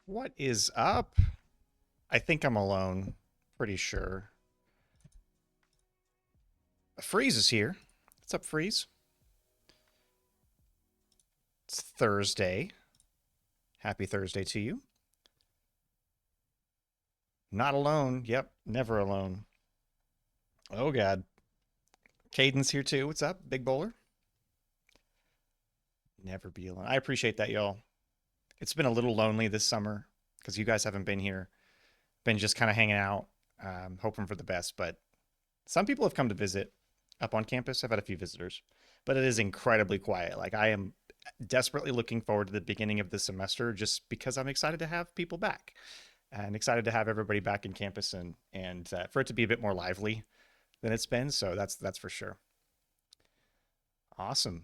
What is up? I think I'm alone. Pretty sure. Freeze is here. What's up, Freeze? It's Thursday. Happy Thursday to you. Not alone. Yep, never alone. Oh, God. Caden's here too. What's up, Big Bowler? Never be alone. I appreciate that, y'all. It's been a little lonely this summer because you guys haven't been here. Been just kind of hanging out, hoping for the best. But some people have come to visit up on campus. I've had a few visitors, but it is incredibly quiet. Like I am desperately looking forward to the beginning of the semester just because I'm excited to have people back and excited to have everybody back in campus and for it to be a bit more lively than it's been. So that's for sure. Awesome.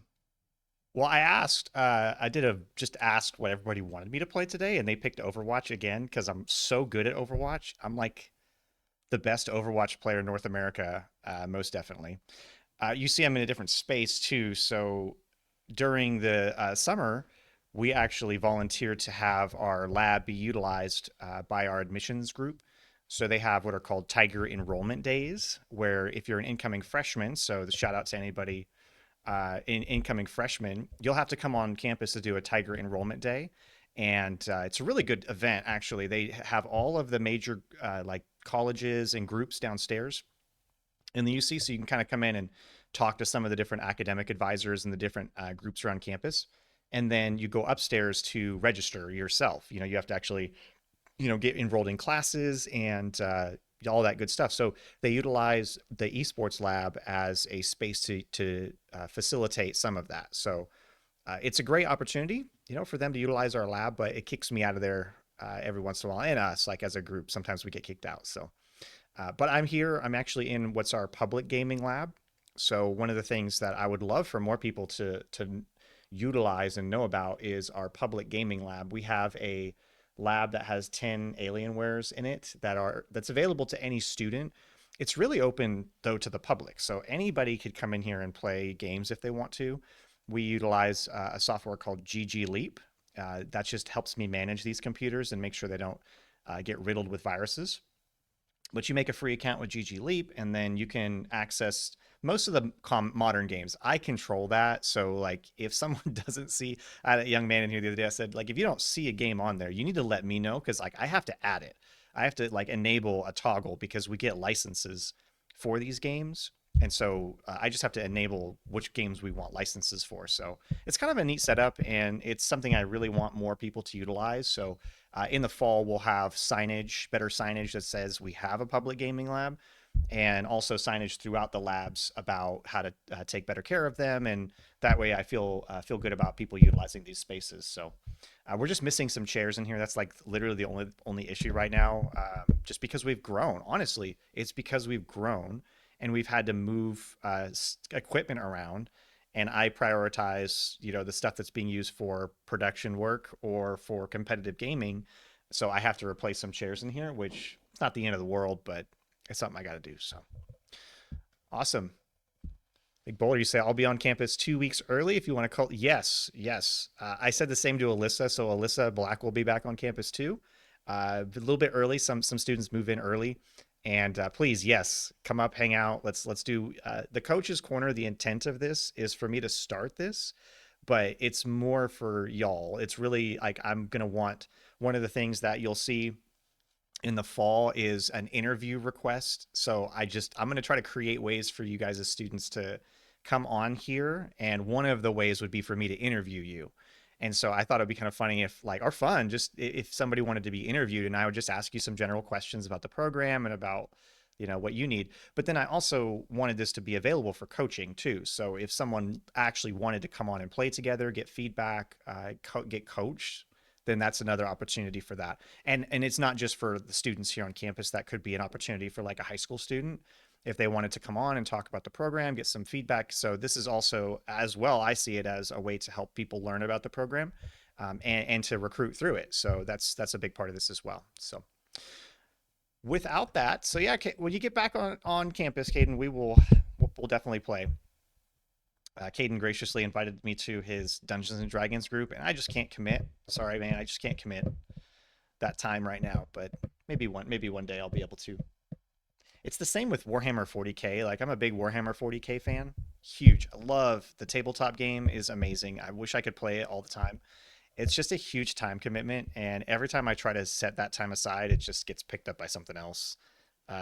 Well, I did a just asked what everybody wanted me to play today, and they picked Overwatch again because I'm so good at Overwatch. I'm like the best Overwatch player in North America, most definitely. You see, I'm in a different space too. So during the summer, we actually volunteered to have our lab be utilized by our admissions group. So they have what are called Tiger Enrollment Days, where if you're an incoming freshman, so the shout out to anybody incoming freshmen, you'll have to come on campus to do a Tiger Enrollment Day. And it's a really good event, actually. They have all of the major like colleges and groups downstairs in the UC, so you can kind of come in and talk to some of the different academic advisors and the different groups around campus. And then you go upstairs to register yourself. You have to actually, get enrolled in classes and all that good stuff. So they utilize the esports lab as a space to facilitate some of that. So it's a great opportunity, for them to utilize our lab, but it kicks me out of there every once in a while, and us, like as a group, sometimes we get kicked out. So, but I'm here. I'm actually in what's our public gaming lab. So one of the things that I would love for more people to utilize and know about is our public gaming lab. We have a lab that has 10 Alienwares in it that's available to any student. It's really open though to the public, so anybody could come in here and play games if they want to. We utilize a software called GG Leap. That just helps me manage these computers and make sure they don't get riddled with viruses. But you make a free account with GG Leap, and then you can access most of the modern games. I control that. So, like, if someone doesn't see, I had a young man in here the other day. I said, like, if you don't see a game on there, you need to let me know, because, like, I have to add it. I have to, like, enable a toggle because we get licenses for these games. And so I just have to enable which games we want licenses for. So it's kind of a neat setup, and it's something I really want more people to utilize. So in the fall, we'll have signage, better signage that says we have a public gaming lab, and also signage throughout the labs about how to take better care of them. And that way I feel good about people utilizing these spaces. So we're just missing some chairs in here. That's like literally the only issue right now, just because we've grown. Honestly, it's because we've grown and we've had to move equipment around. And I prioritize, the stuff that's being used for production work or for competitive gaming. So I have to replace some chairs in here, which it's not the end of the world, but it's something I got to do. So awesome. Big Boulder, you say I'll be on campus 2 weeks early if you want to call. Yes, yes. I said the same to Alyssa. So Alyssa Black will be back on campus too. A little bit early. Some students move in early, and please, yes, come up, hang out. Let's do the coach's corner. The intent of this is for me to start this, but it's more for y'all. It's really like I'm gonna want one of the things that you'll see in the fall is an interview request. So I'm going to try to create ways for you guys as students to come on here. And one of the ways would be for me to interview you. And so I thought it'd be kind of funny if like, or fun, just if somebody wanted to be interviewed and I would just ask you some general questions about the program and about, what you need. But then I also wanted this to be available for coaching too. So if someone actually wanted to come on and play together, get feedback, get coached, then that's another opportunity for that. And it's not just for the students here on campus. That could be an opportunity for like a high school student if they wanted to come on and talk about the program, get some feedback. So this is also, as well, I see it as a way to help people learn about the program, and to recruit through it. So that's a big part of this as well. So without that, so yeah, when you get back on campus, Caden, we'll definitely play. Caden graciously invited me to his Dungeons and Dragons group, and I just can't commit. Sorry, man, I just can't commit that time right now. But maybe one day I'll be able to. It's the same with Warhammer 40K. Like, I'm a big Warhammer 40K fan. Huge. I love the tabletop game. Is amazing. I wish I could play it all the time. It's just a huge time commitment, and every time I try to set that time aside, it just gets picked up by something else.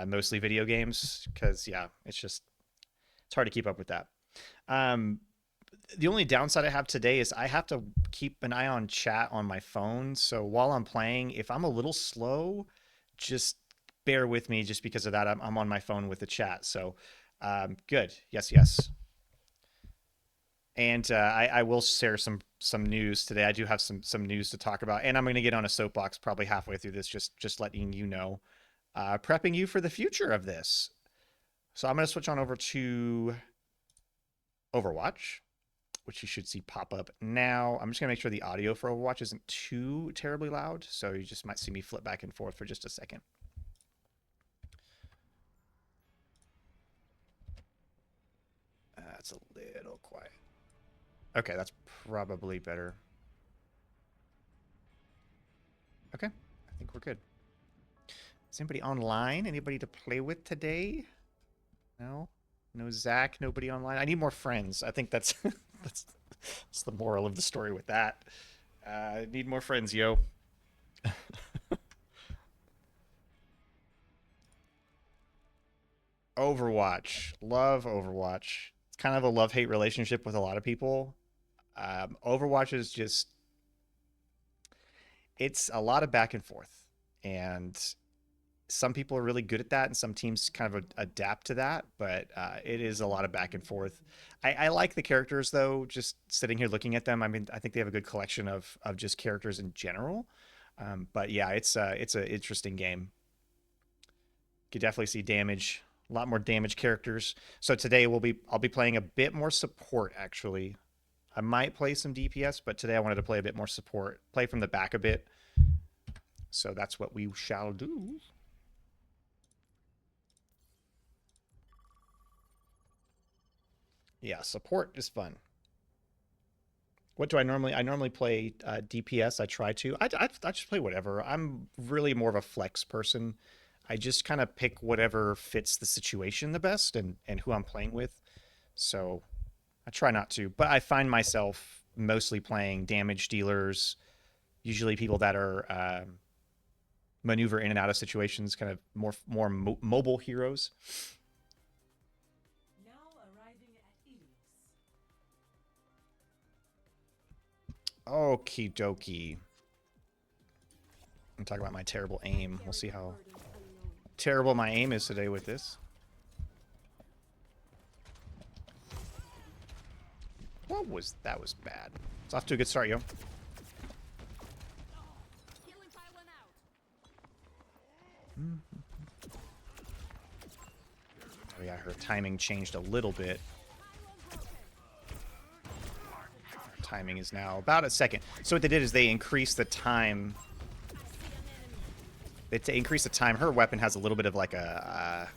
Mostly video games, because yeah, it's hard to keep up with that. Um, the only downside I have today is I have to keep an eye on chat on my phone. So while I'm playing, if I'm a little slow, just bear with me just because of that. I'm on my phone with the chat. So good. Yes, yes. And I will share some news today. I do have some news to talk about, and I'm going to get on a soapbox probably halfway through this, just letting you know, prepping you for the future of this. So I'm going to switch on over to Overwatch, which you should see pop up now. I'm just gonna make sure the audio for Overwatch isn't too terribly loud, so you just might see me flip back and forth for just a second. That's a little quiet. Okay, that's probably better. Okay, I think we're good. Is anybody online? Anybody to play with today? No? No Zach, nobody online. I need more friends. I think that's that's that's the moral of the story with that. I need more friends, yo. Overwatch. Love Overwatch. It's kind of a love-hate relationship with a lot of people. Overwatch is just it's a lot of back and forth. And some people are really good at that, and some teams kind of adapt to that. But it is a lot of back and forth. I like the characters though. Just sitting here looking at them, I mean, I think they have a good collection of just characters in general. But yeah, it's an interesting game. You could definitely see damage, a lot more damage characters. So today I'll be playing a bit more support actually. I might play some DPS, but today I wanted to play a bit more support, play from the back a bit. So that's what we shall do. Yeah, support is fun. What do I normally? I normally play DPS. I try to. I just play whatever. I'm really more of a flex person. I just kind of pick whatever fits the situation the best and who I'm playing with. So I try not to, but I find myself mostly playing damage dealers, usually people that are maneuver in and out of situations, kind of more mobile heroes. Okie dokie. I'm talking about my terrible aim. We'll see how terrible my aim is today with this. What was that? Was bad. It's off to a good start, yo. Oh yeah, her timing changed a little bit. Her timing is now about a second. So what they did is they increased the time. They increased the time. Her weapon has a little bit of like a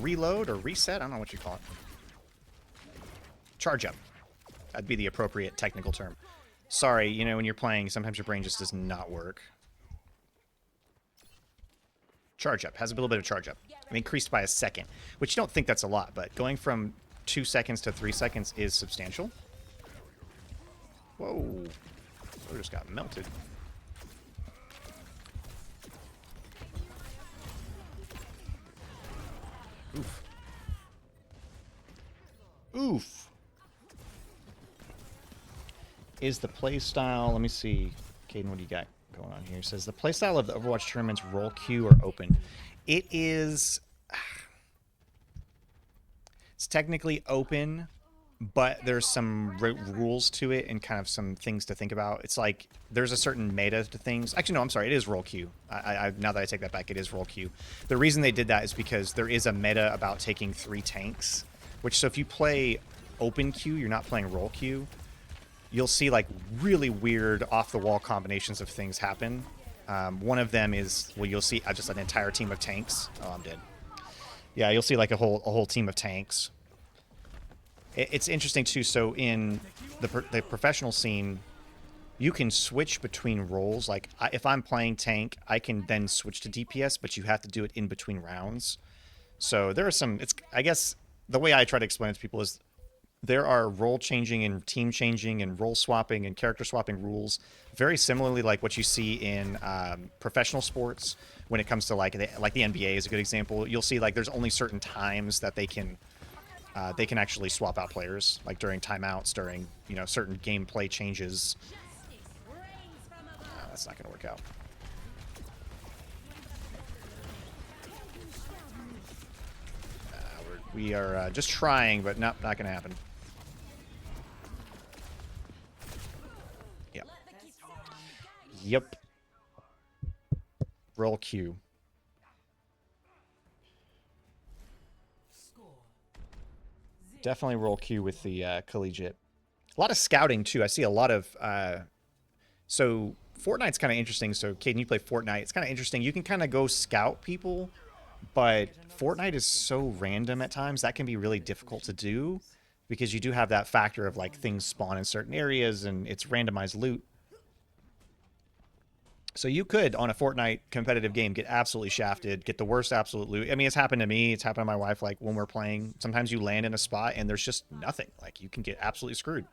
reload or reset. I don't know what you call it. Charge up. That'd be the appropriate technical term. Sorry, you know, when you're playing, sometimes your brain just does not work. Charge up. Has a little bit of charge up. And increased by a second, which you don't think that's a lot, but going from 2 seconds to 3 seconds is substantial. Whoa. We just got melted. Oof. Oof. Is the playstyle... Let me see. Caden, what do you got going on here? It says the playstyle of the Overwatch tournaments roll queue or open. It is... It's technically open, but there's some rules to it and kind of some things to think about. It's like there's a certain meta to things. Actually, no, I'm sorry. It is roll queue. Now that I take that back, it is roll queue. The reason they did that is because there is a meta about taking 3 tanks, which so if you play open queue, you're not playing roll queue. You'll see like really weird off-the-wall combinations of things happen. One of them is, well, you'll see just an entire team of tanks. Oh, I'm dead. Yeah, you'll see like a whole team of tanks. It's interesting too. So in the professional scene, you can switch between roles. Like if I'm playing tank, I can then switch to DPS, but you have to do it in between rounds. So there are some. It's I guess the way I try to explain it to people is there are role changing and team changing and role swapping and character swapping rules very similarly like what you see in professional sports when it comes to like the NBA is a good example. You'll see like there's only certain times that they can actually swap out players, like during timeouts, during, you know, certain gameplay changes. That's not going to work out. We are just trying, but not going to happen. Yep. Yep. Roll Q. Definitely roll Q with the collegiate. A lot of scouting too. I see a lot of so Fortnite's kind of interesting. So Caden, you play Fortnite. It's kind of interesting. You can kind of go scout people, but Fortnite is so random at times that can be really difficult to do because you do have that factor of like things spawn in certain areas and it's randomized loot. So you could, on a Fortnite competitive game, get absolutely shafted, get the worst absolute loot. I mean, it's happened to me. It's happened to my wife. Like when we're playing, sometimes you land in a spot and there's just nothing. Like you can get absolutely screwed.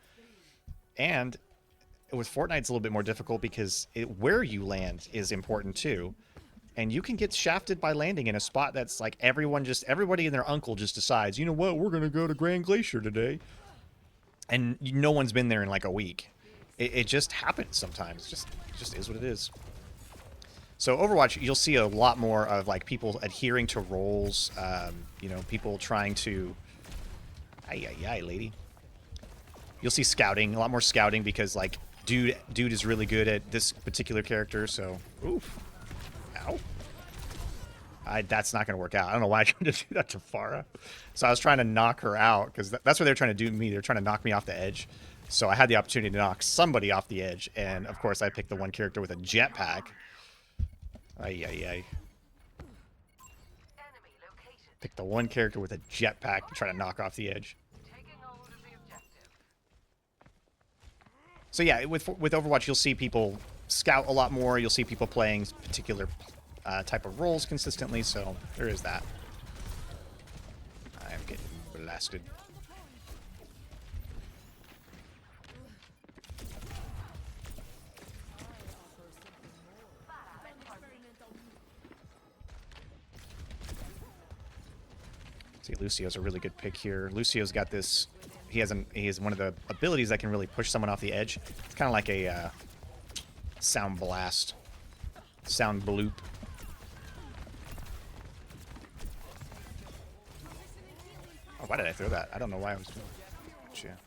And with Fortnite, it's a little bit more difficult because where you land is important too. And you can get shafted by landing in a spot that's like everybody and their uncle just decides, you know what, we're gonna go to Grand Glacier today, and no one's been there in like a week. It just happens sometimes. It just is what it is. So Overwatch, you'll see a lot more of like people adhering to roles. People trying to, ay ay ay, lady. You'll see scouting, a lot more scouting because like dude is really good at this particular character. So, oof, ow. That's not going to work out. I don't know why I tried to do that to Farah. So I was trying to knock her out because that's what they're trying to do to me. They're trying to knock me off the edge. So I had the opportunity to knock somebody off the edge, and of course I picked the one character with a jetpack. Ay ay ay. Pick the one character with a jetpack to try to knock off the edge. So yeah, with Overwatch, you'll see people scout a lot more. You'll see people playing particular type of roles consistently. So there is that. I am getting blasted. See, Lucio's a really good pick here. Lucio's got this. He has one of the abilities that can really push someone off the edge. It's kind of like a sound blast, sound bloop. Oh, why did I throw that? I don't know why I was doing that. Gotcha.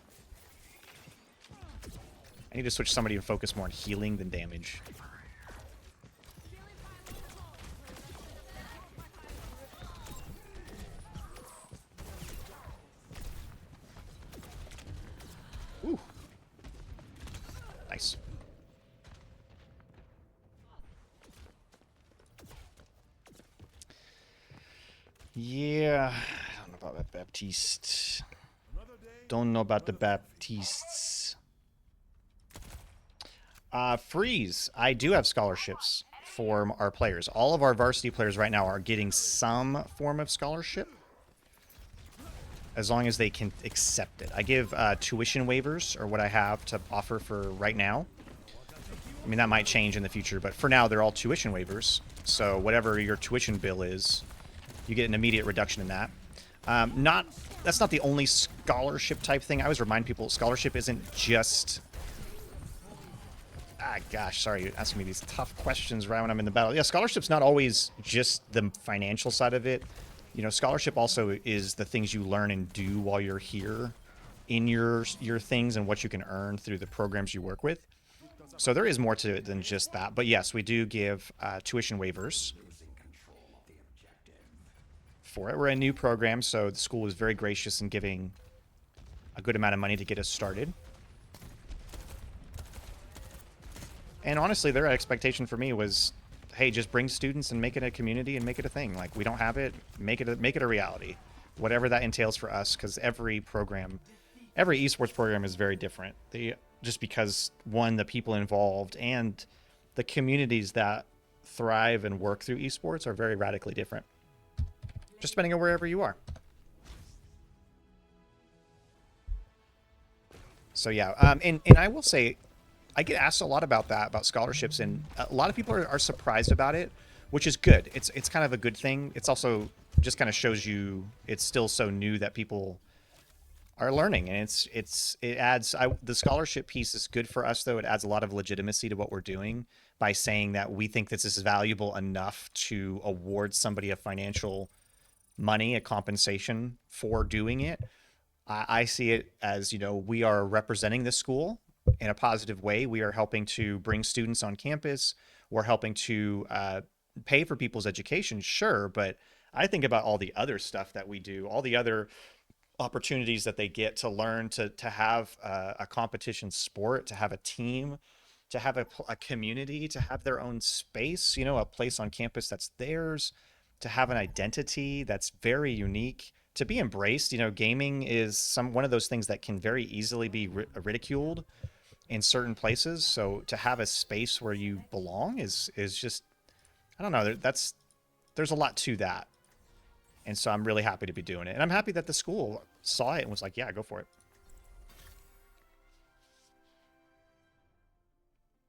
I need to switch somebody and focus more on healing than damage. Ooh. Nice. Yeah. I don't know about Baptiste. Don't know about the Baptistes. Freeze. I do have scholarships for our players. All of our varsity players right now are getting some form of scholarship, as long as they can accept it. I give tuition waivers, or what I have to offer for right now. I mean, that might change in the future, but for now, they're all tuition waivers. So whatever your tuition bill is, you get an immediate reduction in that. That's not the only scholarship type thing. I always remind people, scholarship isn't just... gosh, sorry, you're asking me these tough questions right when I'm in the battle. Yeah, scholarship's not always just the financial side of it. You know, scholarship also is the things you learn and do while you're here in your things and what you can earn through the programs you work with. So there is more to it than just that. But yes, we do give tuition waivers for it. We're a new program, so the school was very gracious in giving a good amount of money to get us started. And honestly, their expectation for me was, hey, just bring students and make it a community and make it a thing. Like, we don't have it, make it a reality. Whatever that entails for us, because every esports program is very different. Just because, one, the people involved and the communities that thrive and work through esports are very radically different. Just depending on wherever you are. So yeah, and I will say, I get asked a lot about that, about scholarships, and a lot of people are surprised about it, which is good. It's kind of a good thing. It's also just kind of shows you it's still so new that people are learning, and it adds. The scholarship piece is good for us, though. It adds a lot of legitimacy to what we're doing by saying that we think this is valuable enough to award somebody a financial money, a compensation for doing it. I see it as, we are representing the school in a positive way. We are helping to bring students on campus. We're helping to pay for people's education, sure, but I think about all the other stuff that we do, all the other opportunities that they get to learn, to have a competition sport, to have a team, to have a community, to have their own space, a place on campus that's theirs, to have an identity that's very unique, to be embraced. Gaming is one of those things that can very easily be ridiculed in certain places. So to have a space where you belong is just, I don't know. There's a lot to that, and so I'm really happy to be doing it, and I'm happy that the school saw it and was like, yeah, go for it.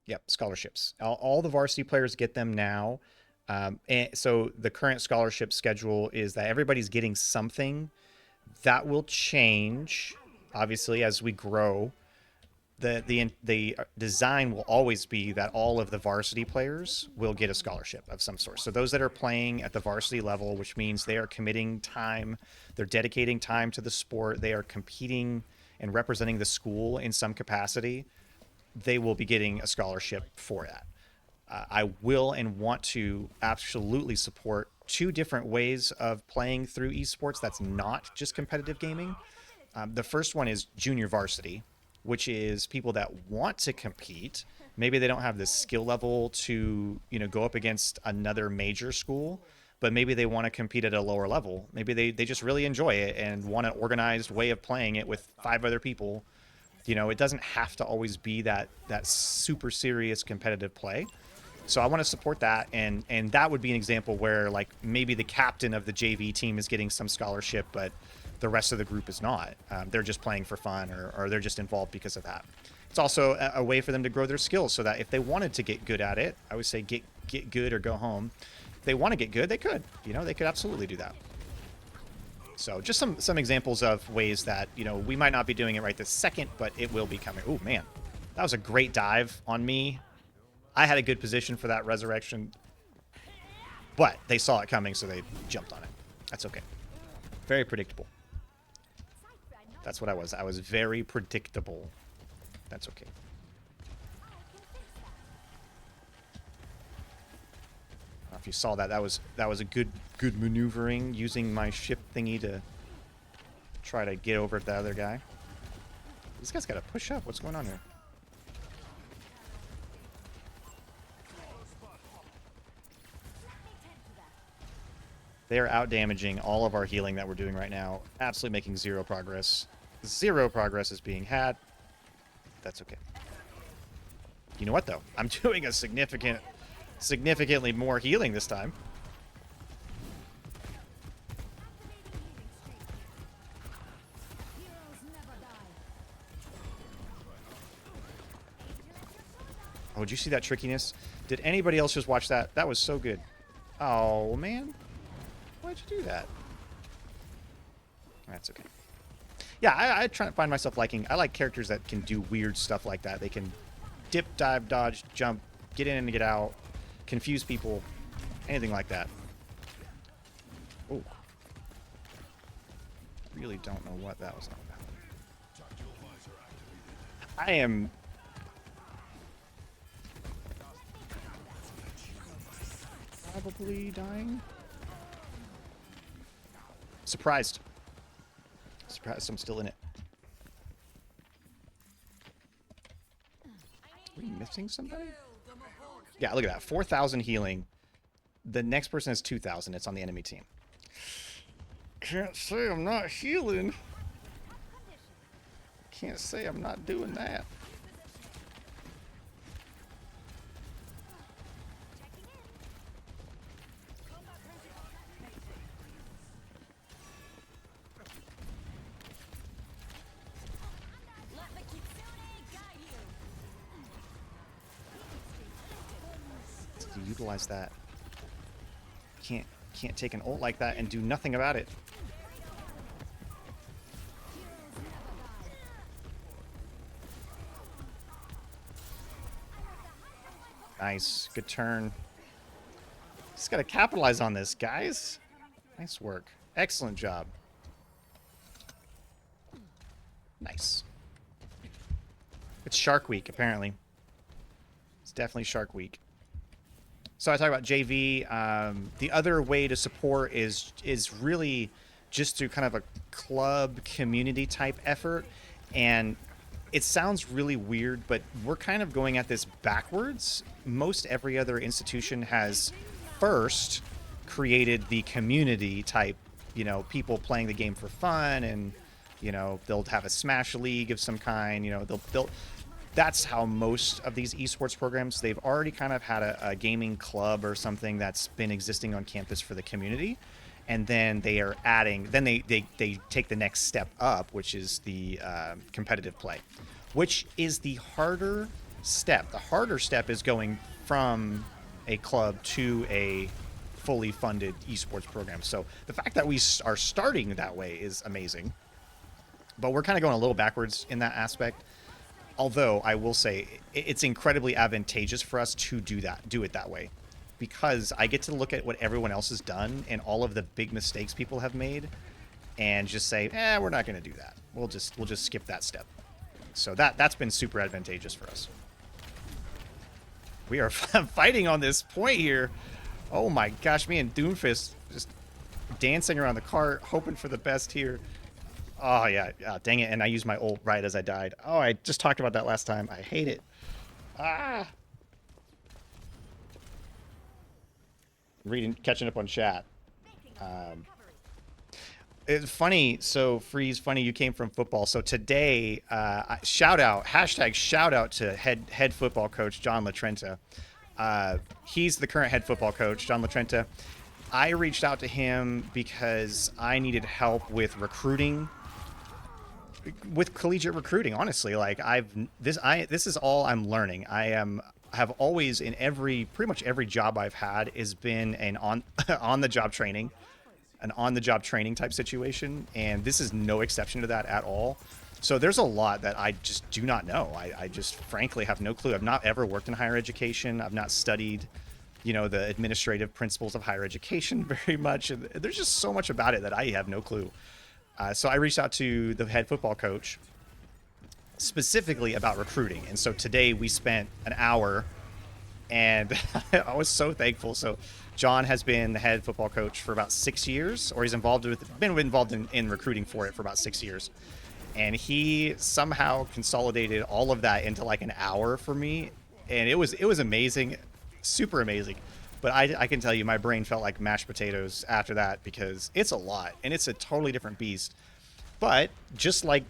Yep, scholarships. All the varsity players get them now. And so the current scholarship schedule is that everybody's getting something. That will change, obviously, as we grow. The design will always be that all of the varsity players will get a scholarship of some sort. So those that are playing at the varsity level, which means they are committing time, they're dedicating time to the sport, they are competing and representing the school in some capacity, they will be getting a scholarship for that. I will and want to absolutely support two different ways of playing through esports that's not just competitive gaming. The first one is junior varsity, which is people that want to compete. Maybe they don't have the skill level to, go up against another major school, but maybe they want to compete at a lower level. Maybe they just really enjoy it and want an organized way of playing it with 5 other people. It doesn't have to always be that super serious competitive play. So I want to support that, and that would be an example where, like, maybe the captain of the JV team is getting some scholarship, but the rest of the group is not. They're just playing for fun, or they're just involved because of that. It's also a way for them to grow their skills, so that if they wanted to get good at it, I would say get good or go home. If they want to get good, they could. They could absolutely do that. So just some examples of ways that, we might not be doing it right this second, but it will be coming. Oh, man. That was a great dive on me. I had a good position for that resurrection, but they saw it coming, so they jumped on it. That's okay. Very predictable. That's what I was. I was very predictable. That's okay. If you saw that, that was a good maneuvering, using my ship thingy to try to get over to the other guy. This guy's got to push up. What's going on here? They are out damaging all of our healing that we're doing right now. Absolutely making zero progress. Zero progress is being had. That's okay. You know what, though? I'm doing a significantly more healing this time. Oh, did you see that trickiness? Did anybody else just watch that? That was so good. Oh, man. Why'd you do that? That's okay. Yeah, I try to find myself liking... I like characters that can do weird stuff like that. They can dip, dive, dodge, jump, get in and get out, confuse people, anything like that. Oh. Really don't know what that was all about. I am... probably dying. Surprised. Surprised I'm still in it. Are we missing somebody? Yeah, look at that. 4,000 healing. The next person has 2,000. It's on the enemy team. Can't say I'm not healing. Can't say I'm not doing that. Utilize that. Can't take an ult like that and do nothing about it. Nice. Good turn. Just gotta capitalize on this, guys. Nice work. Excellent job. Nice. It's Shark Week, apparently. It's definitely Shark Week. So I talk about JV. The other way to support is really just through kind of a club community type effort. And it sounds really weird, but we're kind of going at this backwards. Most every other institution has first created the community type, people playing the game for fun, and they'll have a Smash League of some kind. that's how most of these esports programs, they've already kind of had a gaming club or something that's been existing on campus for the community. And then they are adding, then they take the next step up, which is the competitive play, which is the harder step. The harder step is going from a club to a fully funded esports program. So the fact that we are starting that way is amazing. But we're kind of going a little backwards in that aspect. Although I will say it's incredibly advantageous for us to do it that way, because I get to look at what everyone else has done and all of the big mistakes people have made, and just say, we're not going to do that. We'll just skip that step. So that's been super advantageous for us. We are fighting on this point here. Oh my gosh, me and Doomfist just dancing around the cart, hoping for the best here. Oh, yeah. Dang it. And I used my ult right as I died. Oh, I just talked about that last time. I hate it. Ah. Catching up on chat. It's funny. So, Freeze, funny you came from football. So today, shout out to head football coach John Latrenta. He's the current head football coach, John Latrenta. I reached out to him because I needed help with recruiting. With collegiate recruiting, honestly, like this is all I'm learning. Have always in pretty much every job I've had has been an on the job training type situation, and this is no exception to that at all. So there's a lot that I just do not know. I just frankly have no clue. I've not ever worked in higher education. I've not studied, the administrative principles of higher education very much. There's just so much about it that I have no clue. So I reached out to the head football coach specifically about recruiting. And so today we spent an hour, and I was so thankful. So John has been the head football coach for about 6 years, or he's been involved in recruiting for it for about 6 years. And he somehow consolidated all of that into like an hour for me. And it was amazing, super amazing. But I can tell you, my brain felt like mashed potatoes after that, because it's a lot, and it's a totally different beast. But just like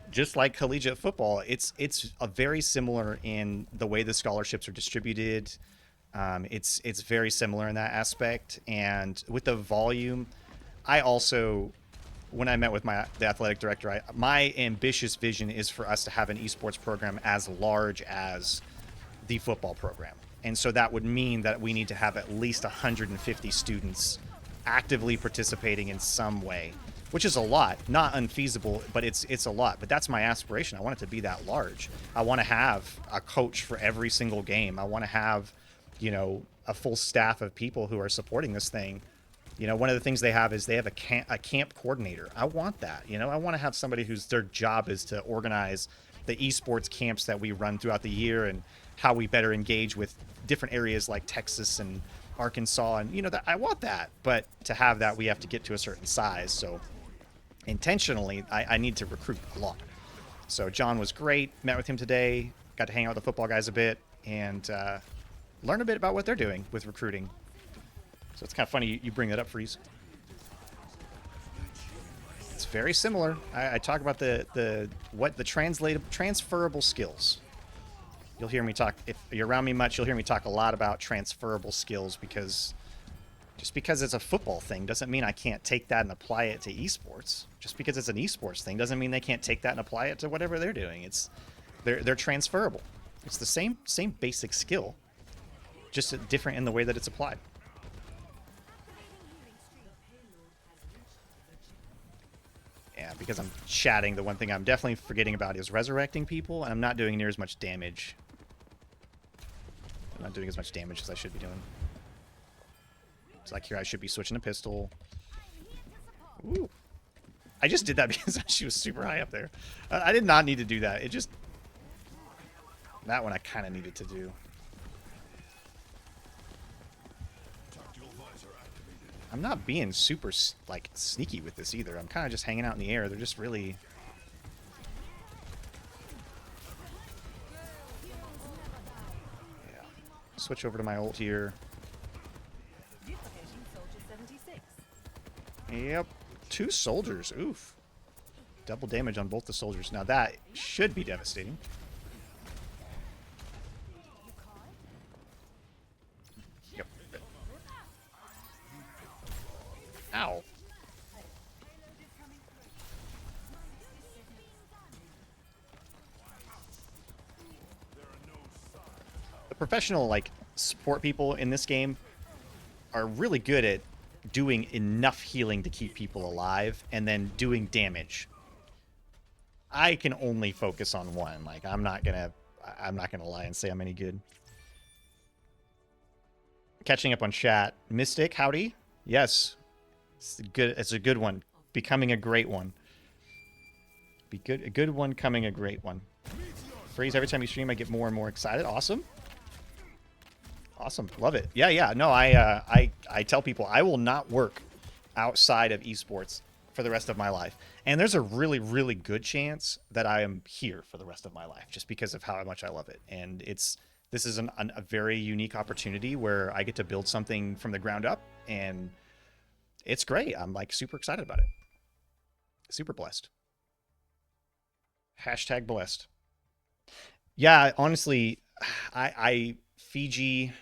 collegiate football, it's a very similar in the way the scholarships are distributed. It's very similar in that aspect, and with the volume, I also, when I met with the athletic director, my ambitious vision is for us to have an esports program as large as the football program. And so that would mean that we need to have at least 150 students actively participating in some way, which is a lot. Not unfeasible, but it's a lot. But that's my aspiration. I want it to be that large. I want to have a coach for every single game. I want to have, a full staff of people who are supporting this thing. One of the things they have is they have a camp coordinator. I want that. I want to have somebody whose their job is to organize the esports camps that we run throughout the year, and how we better engage with different areas like Texas and Arkansas, and that I want that. But to have that, we have to get to a certain size. So intentionally, I need to recruit a lot. So John was great. Met with him today. Got to hang out with the football guys a bit and learn a bit about what they're doing with recruiting. So it's kind of funny you bring that up, Freeze. It's very similar. I talk about the transferable skills. You'll hear me talk, if you're around me much, you'll hear me talk a lot about transferable skills, because just because it's a football thing doesn't mean I can't take that and apply it to esports. Just because it's an esports thing doesn't mean they can't take that and apply it to whatever they're doing. They're transferable. It's the same basic skill, just different in the way that it's applied. Yeah, because I'm chatting, the one thing I'm definitely forgetting about is resurrecting people, and I'm not doing near as much damage. I'm not doing as much damage as I should be doing. It's like here I should be switching a pistol. Ooh. I just did that because she was super high up there. I did not need to do that. That one I kind of needed to do. I'm not being super, like, sneaky with this either. I'm kind of just hanging out in the air. They're just really... Yeah. Switch over to my ult here. Yep. 2 soldiers. Oof. Double damage on both the soldiers. Now that should be devastating. professional like support people in this game are really good at doing enough healing to keep people alive and then doing damage. I can only focus on one. Like I'm not gonna lie and say I'm any good. Catching up on chat. Mystic, howdy. Yes, it's a good one. Becoming a great one. A good one coming a great one. Phrase, every time you stream, I get more and more excited. Awesome. Awesome. Love it. Yeah. No, I tell people I will not work outside of esports for the rest of my life. And there's a really, really good chance that I am here for the rest of my life just because of how much I love it. And this is a very unique opportunity where I get to build something from the ground up, and it's great. I'm like super excited about it. Super blessed. Hashtag blessed. Yeah, honestly, I Fiji,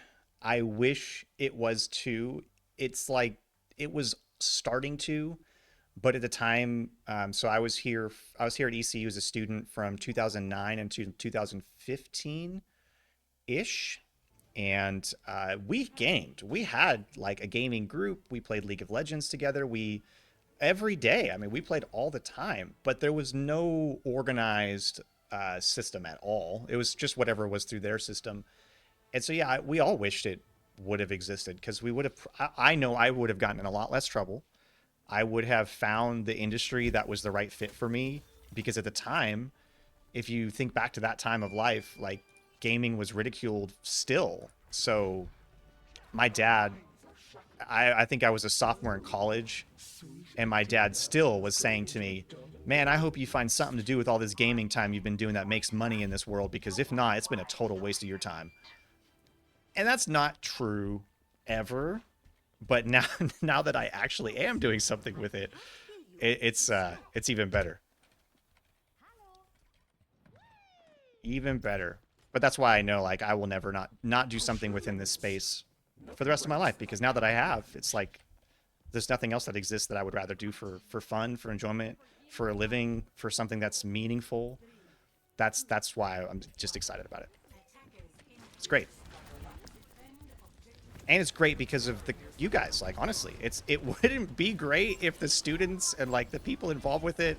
I wish it was too. It's like it was starting to, but at the time, so I was here at ECU as a student from 2009 into 2015 ish, and we gamed. We had like a gaming group. We played League of Legends together. Every day. I mean, we played all the time, but there was no organized system at all. It was just whatever was through their system. And so, yeah, we all wished it would have existed because we would have, I know I would have gotten in a lot less trouble. I would have found the industry that was the right fit for me because at the time, if you think back to that time of life, like gaming was ridiculed still. So my dad, I think I was a sophomore in college, and my dad still was saying to me, man, I hope you find something to do with all this gaming time you've been doing that makes money in this world, because if not, it's been a total waste of your time. And that's not true ever. But now that I actually am doing something with it, it's even better. Even better. But that's why I know, like, I will never not do something within this space for the rest of my life, because now that I have, it's like there's nothing else that exists that I would rather do for fun, for enjoyment, for a living, for something that's meaningful. That's why I'm just excited about it. It's great. And it's great because of you guys. Like, honestly, it wouldn't be great if the students and like the people involved with it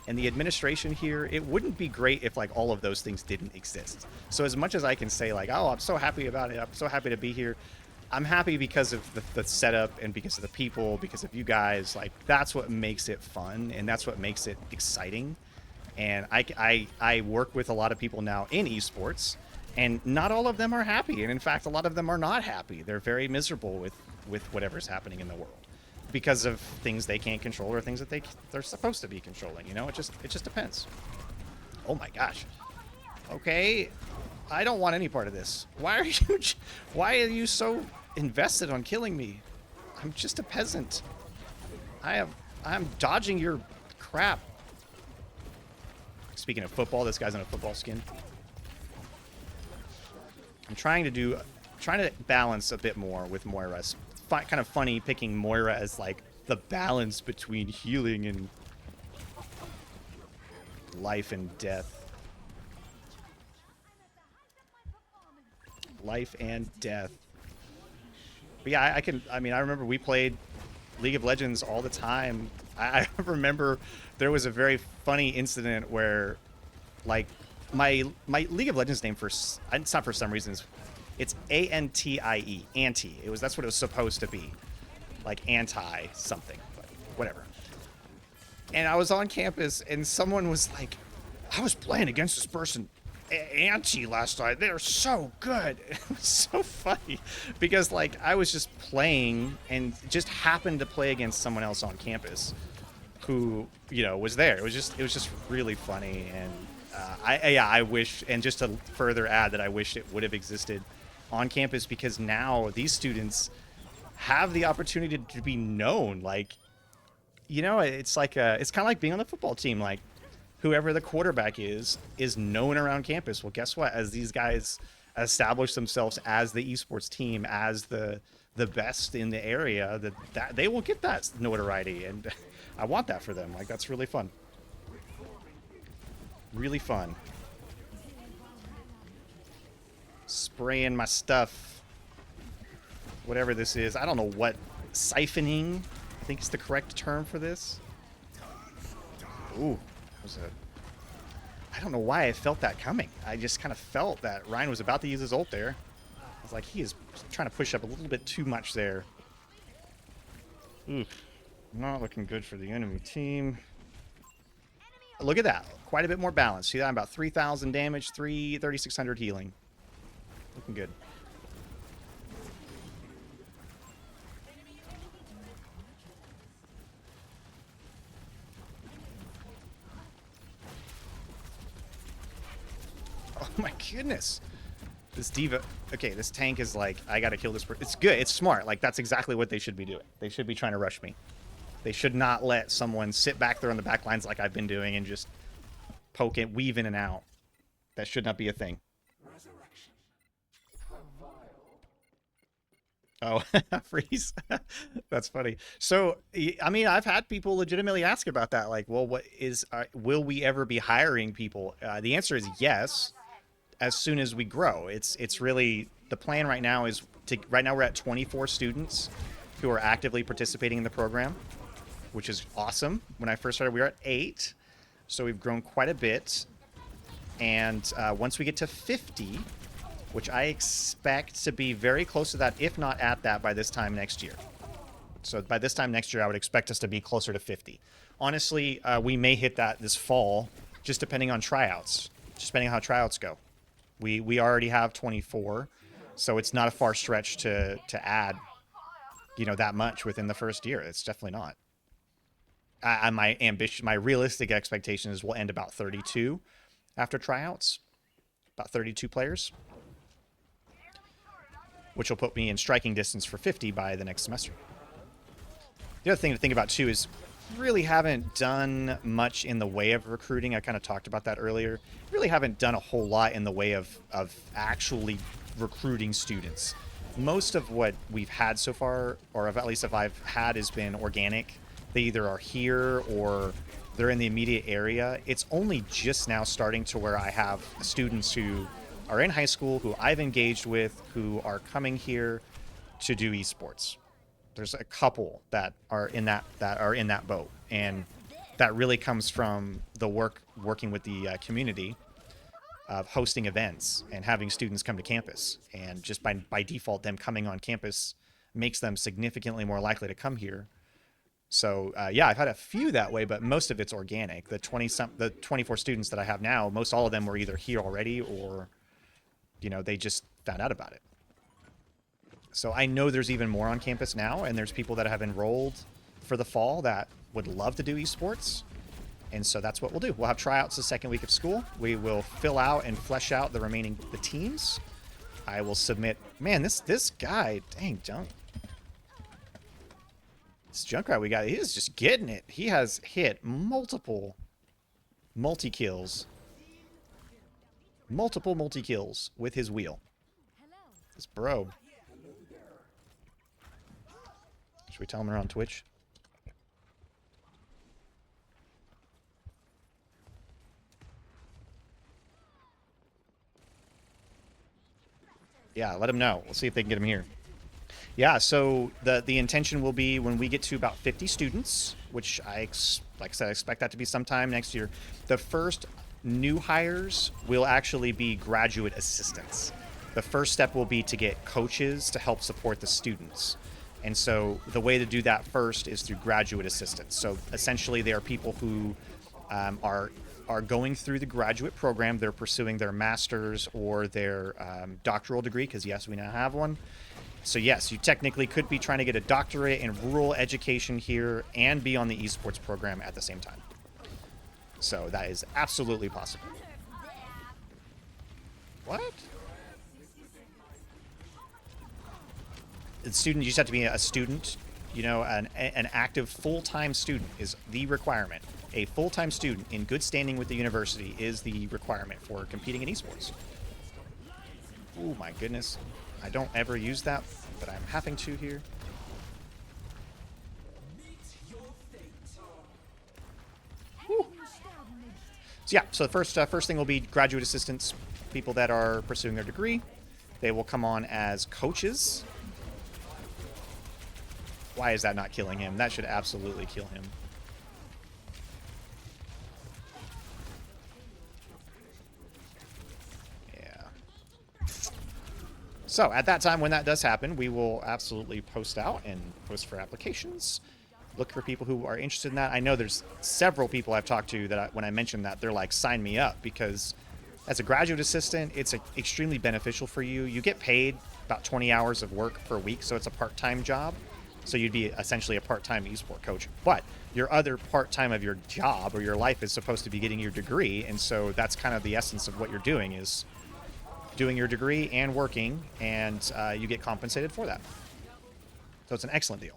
and the administration here, it wouldn't be great if like all of those things didn't exist. So as much as I can say like, oh, I'm so happy about it, I'm so happy to be here, I'm happy because of the setup and because of the people, because of you guys. Like, that's what makes it fun, and that's what makes it exciting. And I work with a lot of people now in esports, and not all of them are happy. And in fact, a lot of them are not happy. They're very miserable with whatever's happening in the world because of things they can't control or things that they're supposed to be controlling. You know, it just depends. Oh my gosh. Okay, I don't want any part of this. Why are you so invested on killing me? I'm just a peasant. I'm dodging your crap. Speaking of football, this guy's in a football skin. I'm trying to balance a bit more with Moira. It's kind of funny picking Moira as like the balance between healing and life and death. Life and death. But yeah, I remember we played League of Legends all the time. I remember there was a very funny incident where, like, my League of Legends name it's not for some reason, it's ANTIE, anti. That's what it was supposed to be, like anti something, but whatever. And I was on campus, and someone was like, I was playing against this person, Anti, last night. They're so good. It was so funny because like I was just playing and just happened to play against someone else on campus who, you know, was there. It was just really funny. And I wish, and just to further add that I wish it would have existed on campus, because now these students have the opportunity to be known. Like, you know, it's like it's kind of like being on the football team. Like, whoever the quarterback is known around campus. Well, guess what? As these guys establish themselves as the esports team, as the best in the area, that they will get that notoriety, and I want that for them. Like, that's really fun. Really fun. Spraying my stuff. Whatever this is. I don't know what. Siphoning, I think is the correct term for this. Ooh. That was I don't know why I felt that coming. I just kind of felt that Ryan was about to use his ult there. I was like, he is trying to push up a little bit too much there. Oof. Not looking good for the enemy team. Look at that. Quite a bit more balance. See that? I'm about 3,000 damage, 3,600 healing. Looking good. Oh my goodness. This D.Va... Okay, this tank is like, I gotta kill this person. It's good. It's smart. Like, that's exactly what they should be doing. They should be trying to rush me. They should not let someone sit back there on the back lines like I've been doing and just poke it, weave in and out. That should not be a thing. Oh, freeze. That's funny. So, I mean, I've had people legitimately ask about that. Like, well, what is, will we ever be hiring people? The answer is yes, as soon as we grow. It's really, the plan right now is right now we're at 24 students who are actively participating in the program, which is awesome. When I first started, we were at 8. So we've grown quite a bit. And once we get to 50, which I expect to be very close to that, if not at that, by this time next year. So by this time next year, I would expect us to be closer to 50. Honestly, we may hit that this fall, just depending on tryouts, just depending on how tryouts go. We already have 24, so it's not a far stretch to add, you know, that much within the first year. It's definitely not. My realistic expectation is we'll end about 32 after tryouts, about 32 players, which will put me in striking distance for 50 by the next semester. The other thing to think about too is really haven't done much in the way of recruiting. I kind of talked about that earlier. Really haven't done a whole lot in the way of actually recruiting students. Most of what we've had so far, or at least if I've had, has been organic. They either are here or they're in the immediate area. It's only just now starting to where I have students who are in high school, who I've engaged with, who are coming here to do esports. There's a couple that are in that boat, and that really comes from the working with the community of hosting events and having students come to campus, and just by default, them coming on campus makes them significantly more likely to come here. So yeah, I've had a few that way, but most of it's organic. The 24 students that I have now, most all of them were either here already or, you know, they just found out about it. So I know there's even more on campus now, and there's people that have enrolled for the fall that would love to do esports. And so that's what we'll do. We'll have tryouts the second week of school. We will fill out and flesh out the teams. I will submit. Man, this guy, dang, this Junkrat we got, he is just getting it. He has hit multiple multi-kills with his wheel. This bro. Should we tell him they're on Twitch? Yeah, let him know. We'll see if they can get him here. Yeah, so the intention will be when we get to about 50 students, which like I said, I expect that to be sometime next year. The first new hires will actually be graduate assistants. The first step will be to get coaches to help support the students. And so the way to do that first is through graduate assistants. So essentially they are people who are going through the graduate program. They're pursuing their master's or their doctoral degree, because yes, we now have one. So yes, you technically could be trying to get a doctorate in rural education here and be on the esports program at the same time. So that is absolutely possible. What? The student, you just have to be a student, you know, an active full-time student is the requirement. A full-time student in good standing with the university is the requirement for competing in esports. Oh my goodness. I don't ever use that, but I'm having to here. Whew. So yeah, so the first thing will be graduate assistants, people that are pursuing their degree. They will come on as coaches. Why is that not killing him? That should absolutely kill him. Yeah. So at that time, when that does happen, we will absolutely post out and post for applications. Look for people who are interested in that. I know there's several people I've talked to that when I mentioned that, they're like, sign me up, because as a graduate assistant, it's extremely beneficial for you. You get paid about 20 hours of work per week, so it's a part-time job. So you'd be essentially a part-time esport coach. But your other part-time of your job or your life is supposed to be getting your degree, and so that's kind of the essence of what you're doing, is doing your degree and working, and you get compensated for that. So it's an excellent deal.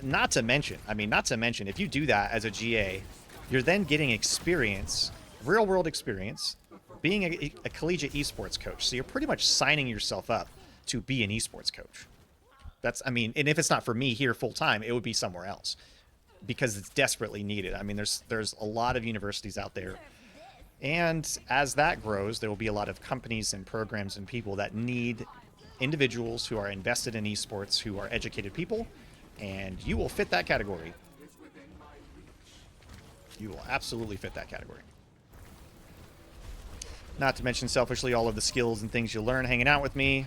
Not to mention, if you do that as a GA, you're then getting experience, real world experience, being a collegiate esports coach. So you're pretty much signing yourself up to be an esports coach. That's, and if it's not for me here full time, it would be somewhere else, because it's desperately needed. There's a lot of universities out there. And as that grows, there will be a lot of companies and programs and people that need individuals who are invested in esports, who are educated people, and you will fit that category. You will absolutely fit that category. Not to mention, selfishly, all of the skills and things you'll learn hanging out with me.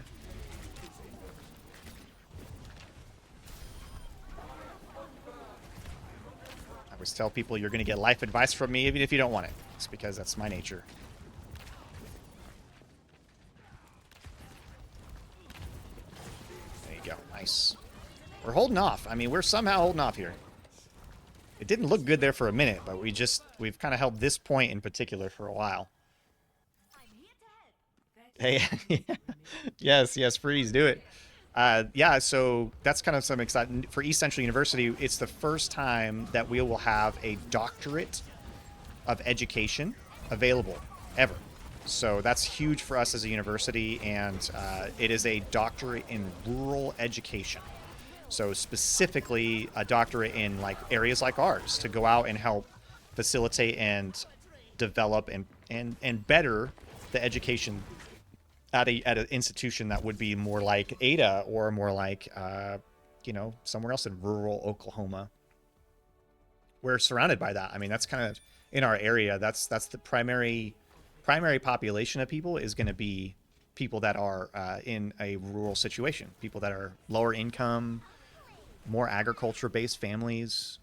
I always tell people you're going to get life advice from me even if you don't want it. It's because that's my nature. There you go. Nice. We're holding off. We're somehow holding off here. It didn't look good there for a minute, but we've kind of held this point in particular for a while. Hey, yes, freeze, do it. Yeah, so that's kind of some excitement for East Central University. It's the first time that we will have a doctorate of education available ever. So that's huge for us as a university, and it is a doctorate in rural education. So specifically a doctorate in like areas like ours, to go out and help facilitate and develop and better the education at an institution that would be more like Ada, or more like somewhere else in rural Oklahoma. We're surrounded by that. That's kind of in our area. That's the primary population of people is going to be people that are in a rural situation, people that are lower income, more agriculture-based families,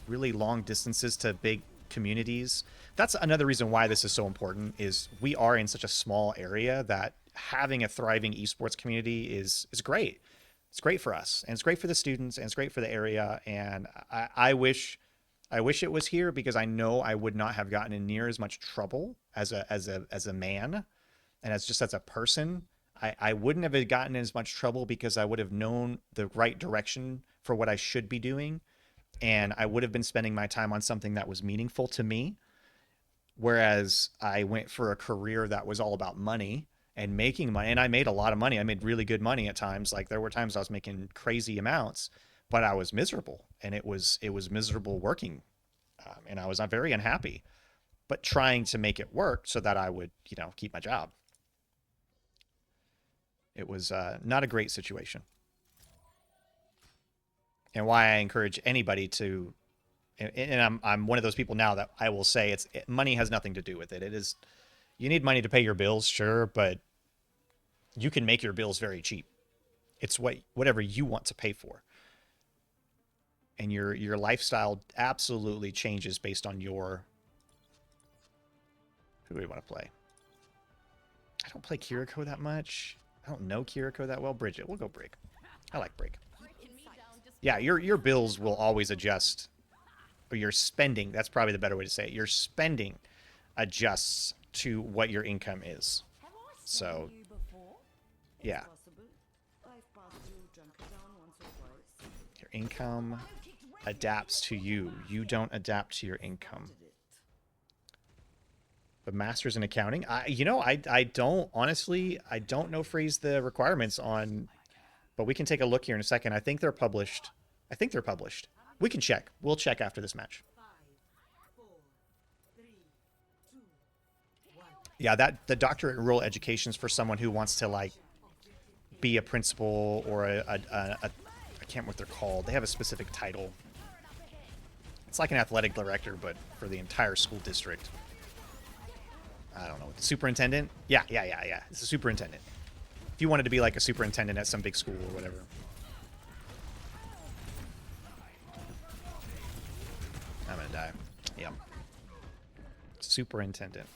really long distances to big communities. That's another reason why this is so important, is we are in such a small area that having a thriving esports community is great. It's great for us, and it's great for the students, and it's great for the area. And I wish it was here, because I know I would not have gotten in near as much trouble as a man, and as a person. I wouldn't have gotten in as much trouble, because I would have known the right direction for what I should be doing, and I would have been spending my time on something that was meaningful to me. Whereas I went for a career that was all about money and making money, and I made a lot of money. I made really good money at times. Like, there were times I was making crazy amounts, but I was miserable, and it was miserable working, and I was not very unhappy, but trying to make it work so that I would, keep my job. It was not a great situation. And why I encourage anybody to, and I'm one of those people now that I will say money has nothing to do with it. It is, you need money to pay your bills, sure, but you can make your bills very cheap. It's whatever you want to pay for. And your lifestyle absolutely changes based on who do we want to play? I don't play Kiriko that much. I don't know Kiriko that well. Bridget. We'll go Brig. I like Brig. Yeah, your bills will always adjust. Or your spending, that's probably the better way to say it. Your spending adjusts to what your income is. So, yeah. Your income adapts to you. You don't adapt to your income. The master's in accounting. I don't, honestly, I don't know, Freeze, the requirements on, but we can take a look here in a second. I think they're published. We can check. We'll check after this match. Yeah, that the doctorate in rural education is for someone who wants to like be a principal or a I can't remember what they're called. They have a specific title. It's like an athletic director, but for the entire school district. I don't know. Superintendent? Yeah. It's a superintendent. If you wanted to be like a superintendent at some big school or whatever. I'm gonna die. Yep. Superintendent.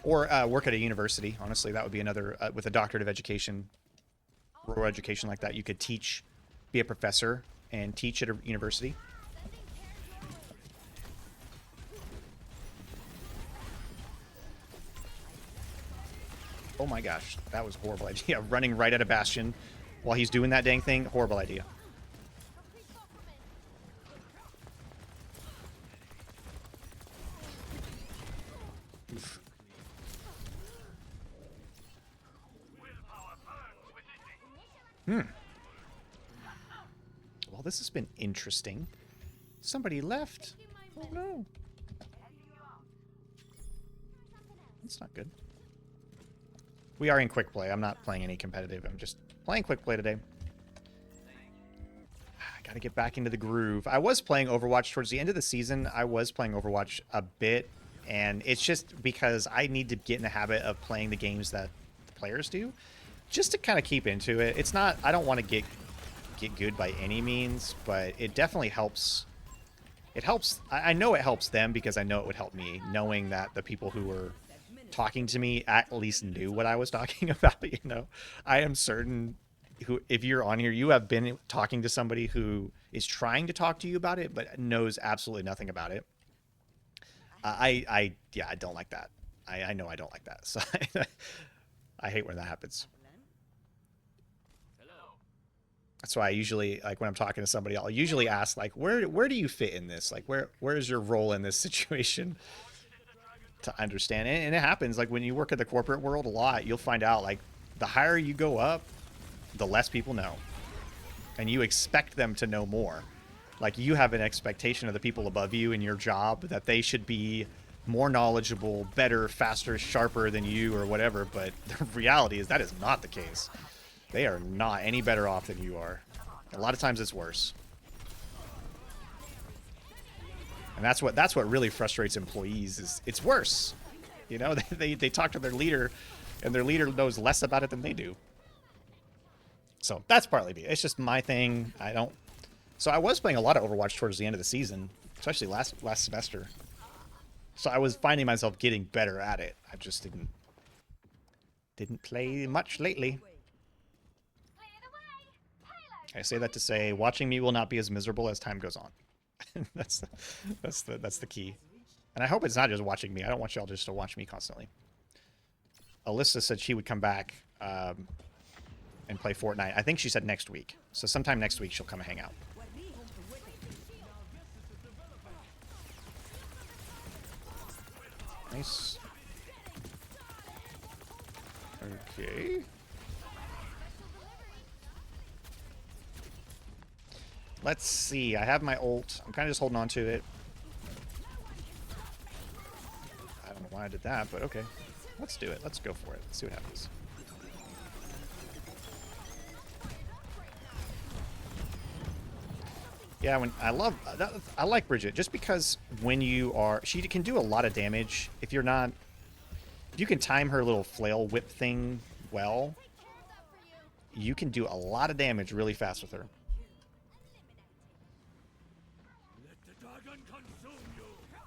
Or work at a university. Honestly, that would be another, with a doctorate of education, rural education like that. You could teach, be a professor, and teach at a university. Oh my gosh, that was a horrible idea. Running right at a Bastion while he's doing that dang thing, horrible idea. Oof. Hmm. Well, this has been interesting. Somebody left. Oh no. That's not good. We are in quick play. I'm not playing any competitive. I'm just playing quick play today. I gotta get back into the groove. I was playing Overwatch towards the end of the season. I was playing Overwatch a bit, and it's just because I need to get in the habit of playing the games that the players do, just to kind of keep into it. It's not. I don't want to get good by any means, but it definitely helps. It helps. I know it helps them because I know it would help me, knowing that the people who were talking to me at least knew what I was talking about. You know, I am certain who, if you're on here, you have been talking to somebody who is trying to talk to you about it, but knows absolutely nothing about it. Yeah, I don't like that. I know I don't like that. So I hate when that happens. That's why I usually, like, when I'm talking to somebody, I'll usually ask, like, where do you fit in this? Like, where is your role in this situation? To understand it. And it happens, like, when you work in the corporate world a lot, you'll find out, like, the higher you go up, the less people know, and you expect them to know more. Like, you have an expectation of the people above you in your job that they should be more knowledgeable, better, faster, sharper than you or whatever, but the reality is that is not the case. They are not any better off than you are. A lot of times it's worse. And that's what really frustrates employees, is it's worse. You know, they talk to their leader, and their leader knows less about it than they do. So that's partly me. It's just my thing. I don't. So I was playing a lot of Overwatch towards the end of the season, especially last semester. So I was finding myself getting better at it. I just didn't play much lately. I say that to say, watching me will not be as miserable as time goes on. that's that's the key. And I hope it's not just watching me. I don't want y'all just to watch me constantly. Alyssa said she would come back and play Fortnite. I think she said next week. So sometime next week she'll come and hang out. Nice. Okay. Let's see. I have my ult. I'm kind of just holding on to it. I don't know why I did that, but okay. Let's do it. Let's go for it. Let's see what happens. Yeah, when I like Bridget just because when you are, she can do a lot of damage if you're not. If you can time her little flail whip thing well, you can do a lot of damage really fast with her.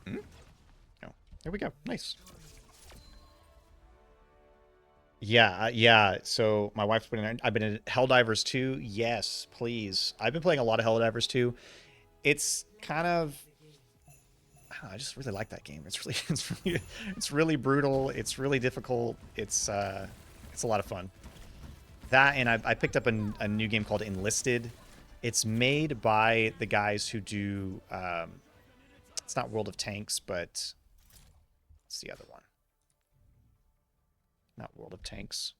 Hmm? Oh, there we go. Nice. Yeah, yeah. So my wife's been in. I've been in Helldivers 2. Yes, please. I've been playing a lot of Helldivers 2. It's kind of. I don't know, I just really like that game. It's really brutal. It's really difficult. It's a lot of fun. That, and I picked up a new game called Enlisted. It's made by the guys who do. It's not World of Tanks, but it's the other one. Not World of Tanks.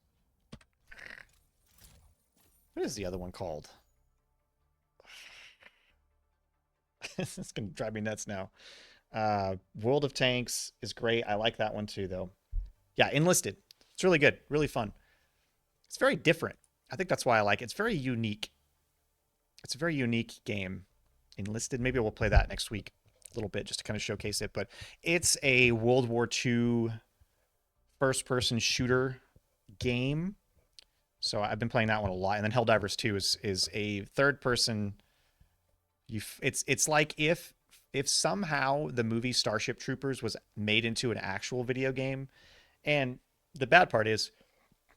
What is the other one called? It's gonna drive me nuts now. World of Tanks is great. I like that one too, though. Yeah, Enlisted. It's really good, really fun. It's very different. I think that's why I like it. It's very unique. It's a very unique game. Enlisted. Maybe we'll play that next week a little bit just to kind of showcase it. But it's a World War II first-person shooter game. So I've been playing that one a lot. And then Helldivers 2 is a third-person. It's like if somehow the movie Starship Troopers was made into an actual video game. And the bad part is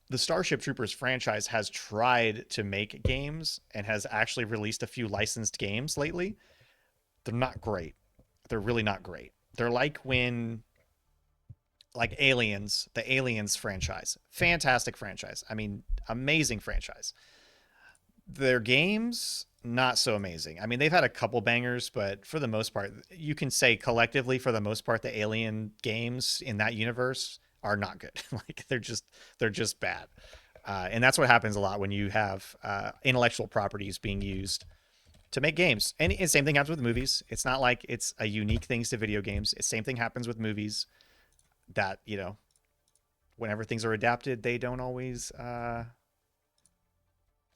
the Starship Troopers franchise has tried to make games and has actually released a few licensed games lately. They're not great. They're really not great. They're like when like Aliens, the Aliens franchise. Fantastic franchise. I mean, amazing franchise. Their games not so amazing. I mean, they've had a couple bangers, but for the most part, you can say collectively for the most part the Alien games in that universe are not good. Like they're just bad. And that's what happens a lot when you have intellectual properties being used to make games. And same thing happens with movies. It's not like it's a unique thing to video games. Same thing happens with movies that, whenever things are adapted, they don't always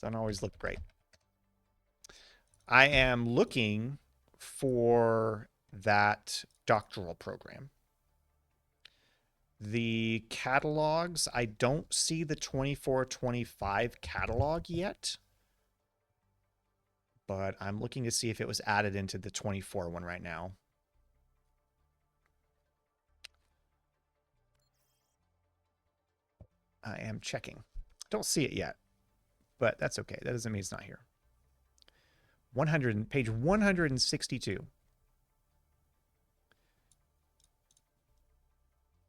look great. I am looking for that doctoral program. The catalogs, I don't see the 24-25 catalog yet, but I'm looking to see if it was added into the 24 one right now. I am checking. Don't see it yet, but that's okay. That doesn't mean it's not here. Page 162.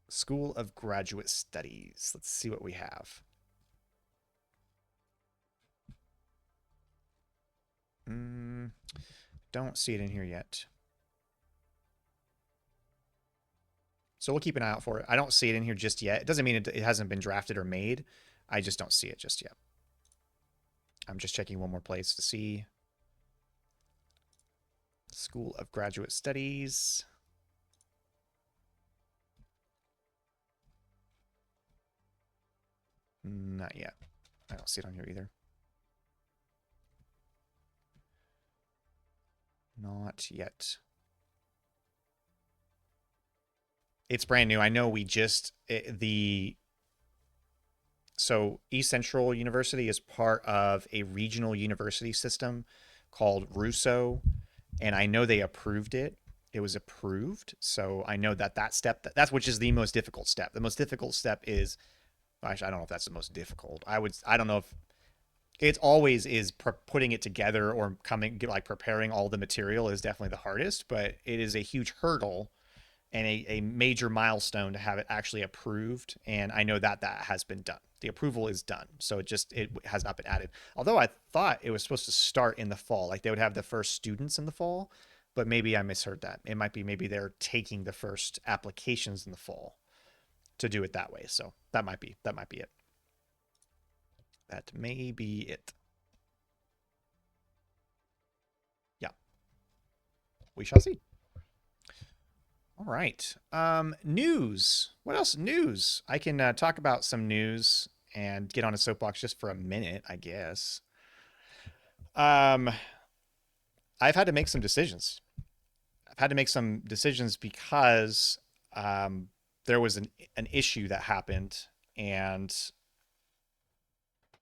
School of Graduate Studies. Let's see what we have. Don't see it in here yet. So we'll keep an eye out for it. I don't see it in here just yet. It doesn't mean it hasn't been drafted or made. I just don't see it just yet. I'm just checking one more place to see. School of Graduate Studies. Not yet. I don't see it on here either. Not yet. It's brand new. I know we just so East Central University is part of a regional university system called Russo, and I know they approved it. It was approved, so I know that step that's which is the most difficult step. The most difficult step is actually I don't know if that's the most difficult. I don't know if it always is putting it together or like preparing all the material is definitely the hardest, but it is a huge hurdle and a major milestone to have it actually approved. And I know that has been done. The approval is done. So it has not been added. Although I thought it was supposed to start in the fall, like they would have the first students in the fall, but maybe I misheard that. It might be maybe they're taking the first applications in the fall to do it that way. So that might be it. That may be it. Yeah. We shall see. All right. News. What else? News. I can talk about some news and get on a soapbox just for a minute, I guess. Um, I've had to make some decisions. I've had to make some decisions because there was an issue that happened, and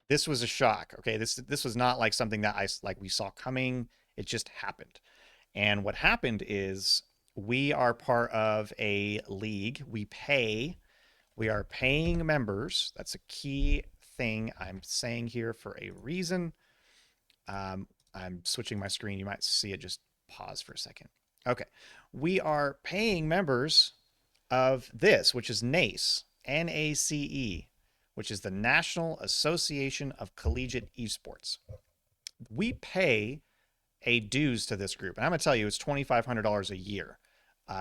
this was a shock. Okay, this was not like something that we saw coming. It just happened. And what happened is we are part of a league. We are paying members. That's a key thing I'm saying here for a reason. I'm switching my screen. You might see it just pause for a second. Okay. We are paying members of this, which is NACE, NACE, which is the National Association of Collegiate Esports. We pay a dues to this group. And I'm going to tell you, it's $2,500 a year.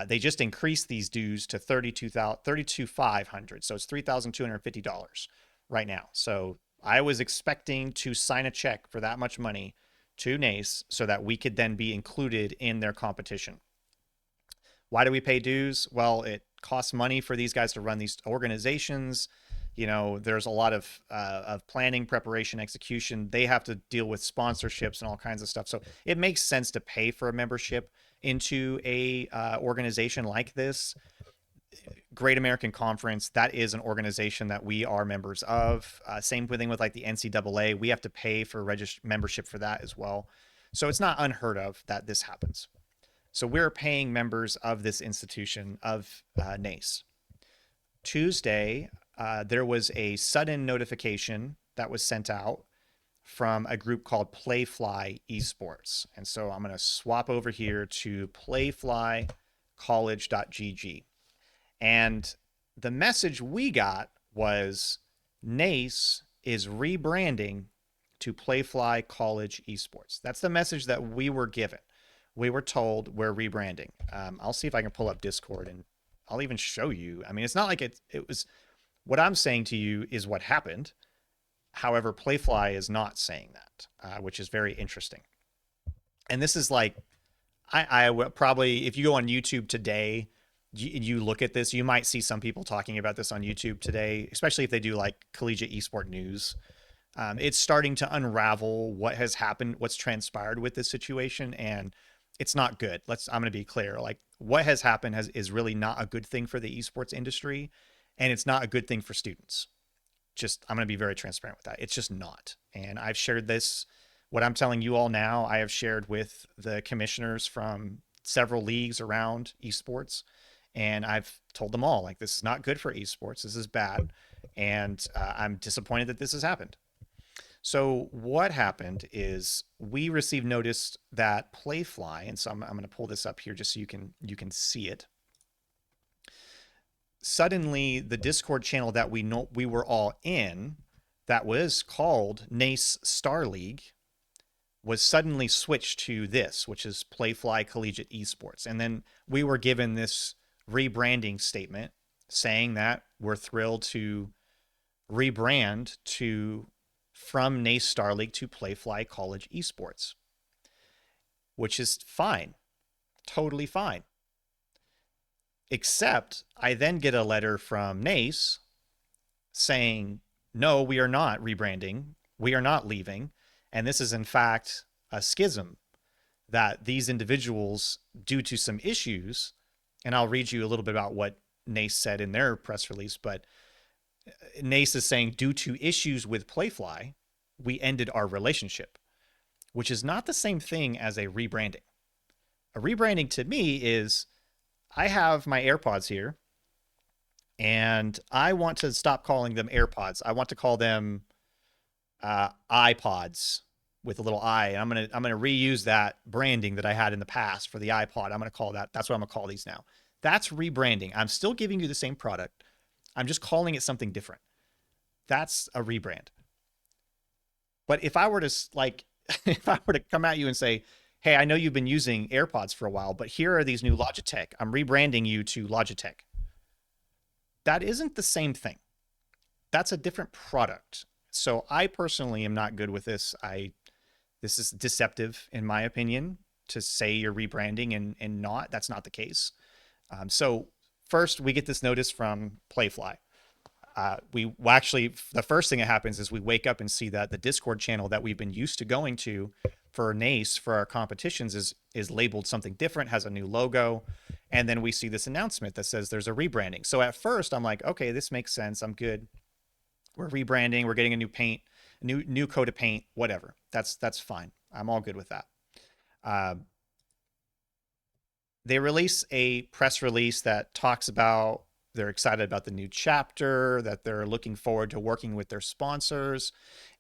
They just increased these dues to $32,500. So it's $3,250 right now. So I was expecting to sign a check for that much money to NACE so that we could then be included in their competition. Why do we pay dues? Well, it costs money for these guys to run these organizations. There's a lot of planning, preparation, execution. They have to deal with sponsorships and all kinds of stuff. So it makes sense to pay for a membership into a organization like this. Great American Conference, that is an organization that we are members of. Same thing with like the NCAA. We have to pay for membership for that as well. So it's not unheard of that this happens. So we're paying members of this institution of NACE. Tuesday, there was a sudden notification that was sent out from a group called Playfly Esports. And so I'm going to swap over here to playflycollege.gg. And the message we got was NACE is rebranding to Playfly College Esports. That's the message that we were given. We were told we're rebranding. I'll see if I can pull up Discord and I'll even show you. I mean, it's not like it was, what I'm saying to you is what happened. However, Playfly is not saying that, which is very interesting. And this is like, I will probably, if you go on YouTube today, you look at this, you might see some people talking about this on YouTube today, especially if they do like collegiate esport news. It's starting to unravel what has happened, what's transpired with this situation, and it's not good. I'm going to be clear. Like, what has happened is really not a good thing for the esports industry, and it's not a good thing for students. I'm going to be very transparent with that. It's just not. And I've shared this, what I'm telling you all now, I have shared with the commissioners from several leagues around esports. And I've told them all, like, this is not good for esports. This is bad. And I'm disappointed that this has happened. So what happened is we received notice that Playfly, and so I'm going to pull this up here just so you can see it. Suddenly, the Discord channel that we were all in, that was called NACE Star League, was suddenly switched to this, which is Playfly Collegiate Esports. And then we were given this rebranding statement saying that we're thrilled to rebrand from NACE Star League to Playfly College Esports, which is fine, totally fine. Except I then get a letter from NACE saying, no, we are not rebranding. We are not leaving. And this is in fact a schism that these individuals, due to some issues, and I'll read you a little bit about what NACE said in their press release, but NACE is saying, due to issues with Playfly, we ended our relationship, which is not the same thing as a rebranding. A rebranding to me is, I have my AirPods here and I want to stop calling them AirPods. I want to call them iPods with a little I. I'm going to reuse that branding that I had in the past for the iPod. I'm going to call that. That's what I'm going to call these now. That's rebranding. I'm still giving you the same product. I'm just calling it something different. That's a rebrand. But if I were to if I were to come at you and say, hey, I know you've been using AirPods for a while, but here are these new Logitech. I'm rebranding you to Logitech. That isn't the same thing. That's a different product. So I personally am not good with this. This is deceptive, in my opinion, to say you're rebranding and not. That's not the case. So first, we get this notice from Playfly. The first thing that happens is we wake up and see that the Discord channel that we've been used to going to for NACE for our competitions is labeled something different, has a new logo, and then we see this announcement that says there's a rebranding. So at first I'm like, okay, this makes sense. I'm good. We're rebranding. We're getting a new paint, new coat of paint, whatever. That's fine. I'm all good with that. They release a press release that talks about they're excited about the new chapter, that they're looking forward to working with their sponsors,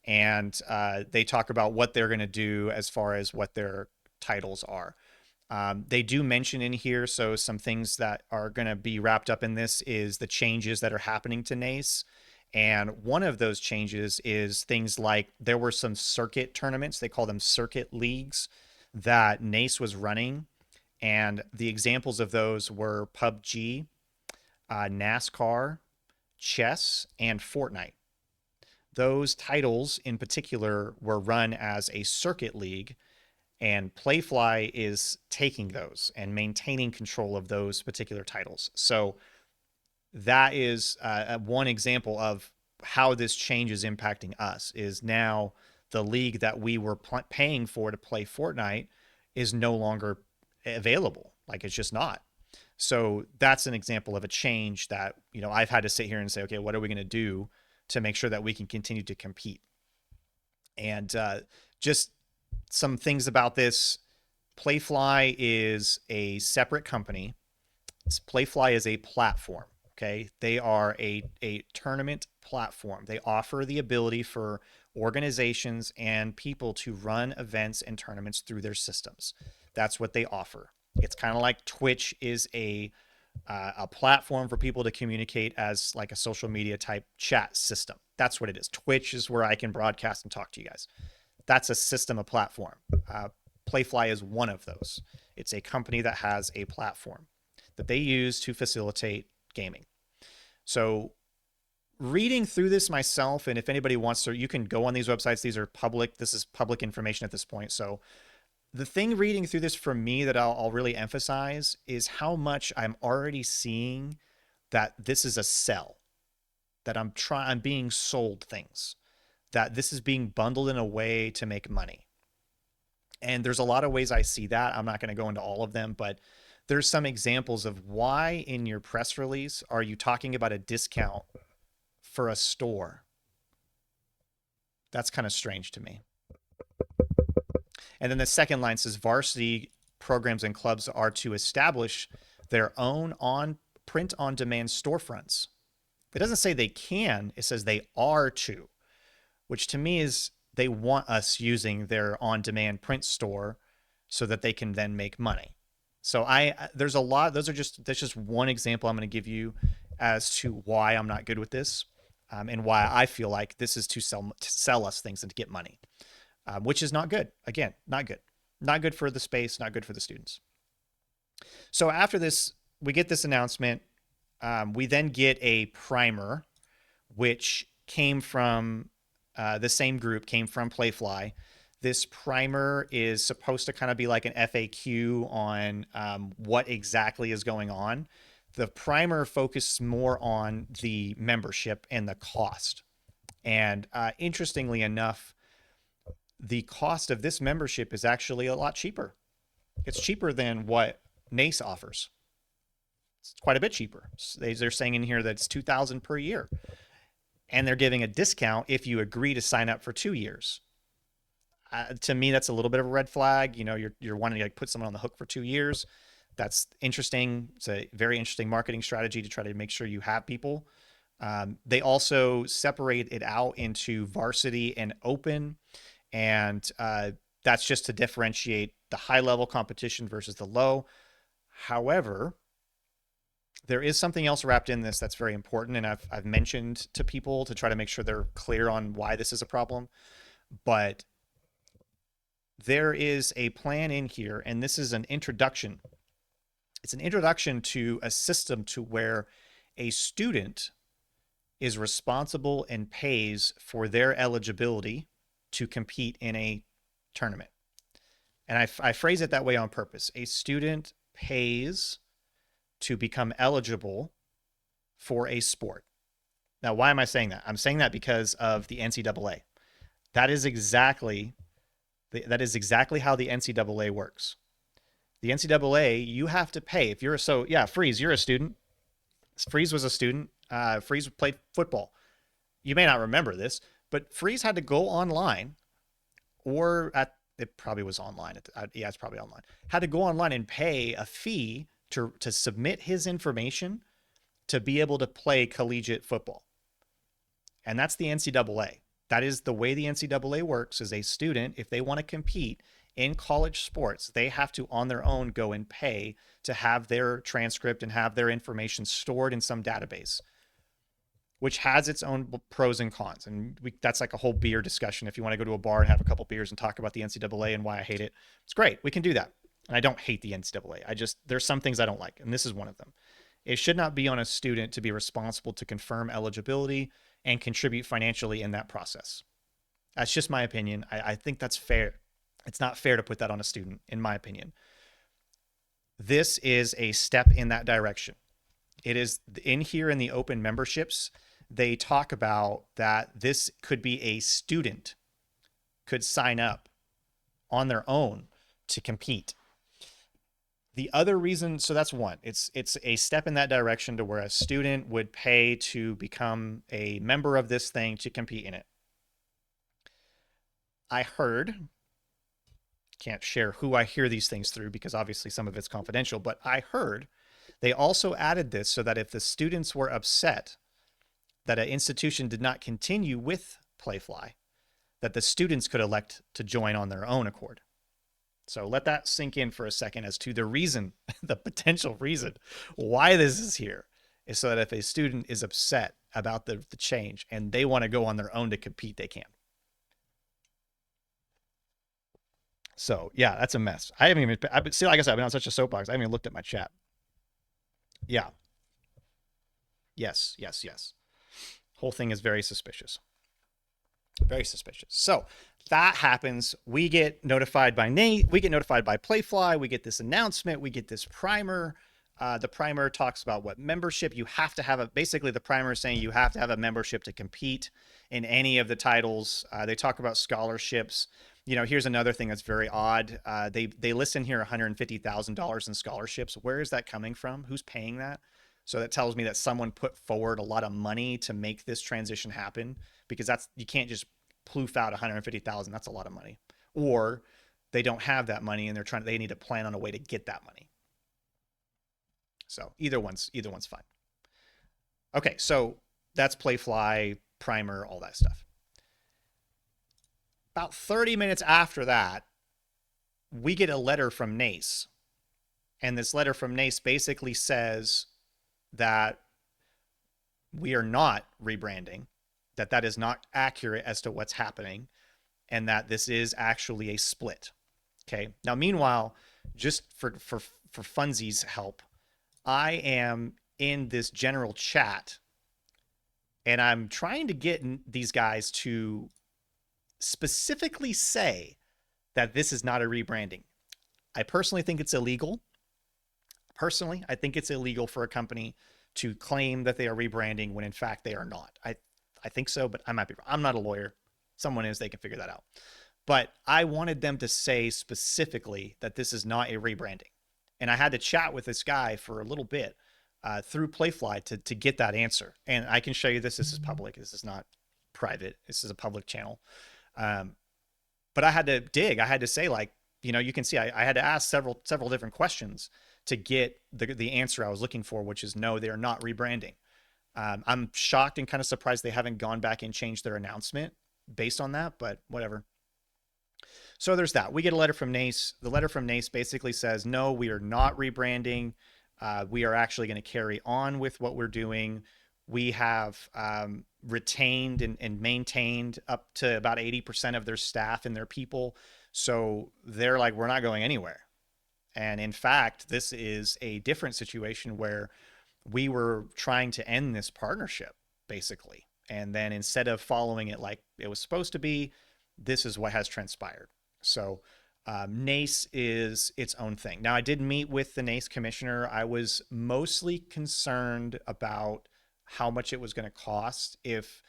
and they talk about what they're going to do as far as what their titles are. They do mention in here, so some things that are going to be wrapped up in this is the changes that are happening to NACE. And one of those changes is things like there were some circuit tournaments, they call them circuit leagues, that NACE was running. And the examples of those were PUBG, NASCAR, chess, and Fortnite. Those titles in particular were run as a circuit league, And Playfly is taking those and maintaining control of those particular titles. So that is one example of how this change is impacting us. Is now the league that we were paying for to play Fortnite is no longer available. Like, it's just not. So that's an example of a change that, I've had to sit here and say, okay, what are we going to do to make sure that we can continue to compete? And just some things about this. Playfly is a separate company. Playfly is a platform. Okay. They are a tournament platform. They offer the ability for organizations and people to run events and tournaments through their systems. That's what they offer. It's kind of like Twitch is a platform for people to communicate as like a social media type chat system. That's what it is. Twitch is where I can broadcast and talk to you guys. That's a system, a platform. Playfly is one of those. It's a company that has a platform that they use to facilitate gaming. So reading through this myself, and if anybody wants to, you can go on these websites. These are public. This is public information at this point. So the thing reading through this for me that I'll really emphasize is how much I'm already seeing that this is a sell, that I'm being sold things, that this is being bundled in a way to make money. And there's a lot of ways I see that. I'm not going to go into all of them, but there's some examples of why in your press release are you talking about a discount for a store. That's kind of strange to me. And then the second line says varsity programs and clubs are to establish their own print on demand storefronts. It doesn't say they can, it says they are to, which to me is they want us using their on demand print store so that they can then make money. So there's a lot. That's just one example I'm going to give you as to why I'm not good with this, and why I feel like this is to sell us things and to get money, which is not good. Again, not good. Not good for the space, not good for the students. So after this, we get this announcement. We then get a primer, which came from the same group, came from Playfly. This primer is supposed to kind of be like an FAQ on what exactly is going on. The primer focuses more on the membership and the cost. And interestingly enough, the cost of this membership is actually a lot cheaper. It's cheaper than what NACE offers. It's quite a bit cheaper. They're saying in here that it's $2,000 per year. And they're giving a discount if you agree to sign up for 2 years. To me, that's a little bit of a red flag. You're wanting to like put someone on the hook for 2 years. That's interesting. It's a very interesting marketing strategy to try to make sure you have people. They also separate it out into varsity and open. And that's just to differentiate the high level competition versus the low. However, there is something else wrapped in this that's very important. And I've mentioned to people to try to make sure they're clear on why this is a problem. But there is a plan in here, and this is an introduction. It's an introduction to a system to where a student is responsible and pays for their eligibility to compete in a tournament. And I phrase it that way on purpose. A student pays to become eligible for a sport. Now, why am I saying that? I'm saying that because of the NCAA. That is exactly how the NCAA works. The NCAA, you have to pay. If you're Freeze, you're a student. Freeze was a student. Freeze played football. You may not remember this, but Freeze had to go online, it probably was online. It's probably online. Had to go online and pay a fee to submit his information to be able to play collegiate football. And that's the NCAA. That is the way the NCAA works. Is a student, if they want to compete in college sports, they have to on their own go and pay to have their transcript and have their information stored in some database, which has its own pros and cons. And that's like a whole beer discussion. If you want to go to a bar and have a couple beers and talk about the NCAA and why I hate it, it's great. We can do that. And I don't hate the NCAA. There's some things I don't like, and this is one of them. It should not be on a student to be responsible to confirm eligibility and contribute financially in that process. That's just my opinion. I think that's fair. It's not fair to put that on a student, in my opinion. This is a step in that direction. It is in here in the open memberships. They talk about that this could be a student could sign up on their own to compete. The other reason, so that's one. It's a step in that direction to where a student would pay to become a member of this thing to compete in it. I heard, can't share who I hear these things through because obviously some of it's confidential, but I heard they also added this so that if the students were upset that an institution did not continue with Playfly, that the students could elect to join on their own accord. So let that sink in for a second as to the reason, the potential reason why this is here is so that if a student is upset about the change and they want to go on their own to compete, they can. So yeah, that's a mess. I haven't even, see, like I said, I've been on such a soapbox. I haven't even looked at my chat. Yeah. Yes, yes, yes. Whole thing is very suspicious. Very suspicious. So that happens. We get notified by Nate. We get notified by Playfly. We get this announcement. We get this primer. The primer talks about what membership you have to have. Basically, the primer is saying you have to have a membership to compete in any of the titles. They talk about scholarships. You know, here's another thing that's very odd. They list in here $150,000 in scholarships. Where is that coming from? Who's paying that? So that tells me that someone put forward a lot of money to make this transition happen, because that's, you can't just ploof out 150,000. That's a lot of money. Or they don't have that money and they need to plan on a way to get that money. So either one's fine. Okay, so that's Playfly, primer, all that stuff. About 30 minutes after that, we get a letter from NACE. And this letter from NACE basically says that we are not rebranding, that is not accurate as to what's happening, and that this is actually a split. Okay. Now, meanwhile, just for funsies help, I am in this general chat and I'm trying to get these guys to specifically say that this is not a rebranding. I personally think it's illegal. Personally, I think it's illegal for a company to claim that they are rebranding when in fact they are not. I think so, but I might be wrong. I'm not a lawyer. Someone is, they can figure that out. But I wanted them to say specifically that this is not a rebranding. And I had to chat with this guy for a little bit through Playfly to get that answer. And I can show you this. This is public. This is not private. This is a public channel. But I had to dig. I had to say, like, you know, you can see I had to ask several different questions to get the answer I was looking for, which is no, they're not rebranding. I'm shocked and kind of surprised they haven't gone back and changed their announcement based on that, but whatever. So there's that. We get a letter from NACE. The letter from NACE basically says, no, we are not rebranding. We are actually going to carry on with what we're doing. We have retained and maintained up to about 80% of their staff and their people. So they're like, we're not going anywhere. And in fact, this is a different situation where we were trying to end this partnership, basically. And then instead of following it like it was supposed to be, this is what has transpired. So NACE is its own thing. Now, I did meet with the NACE commissioner. I was mostly concerned about how much it was going to cost if,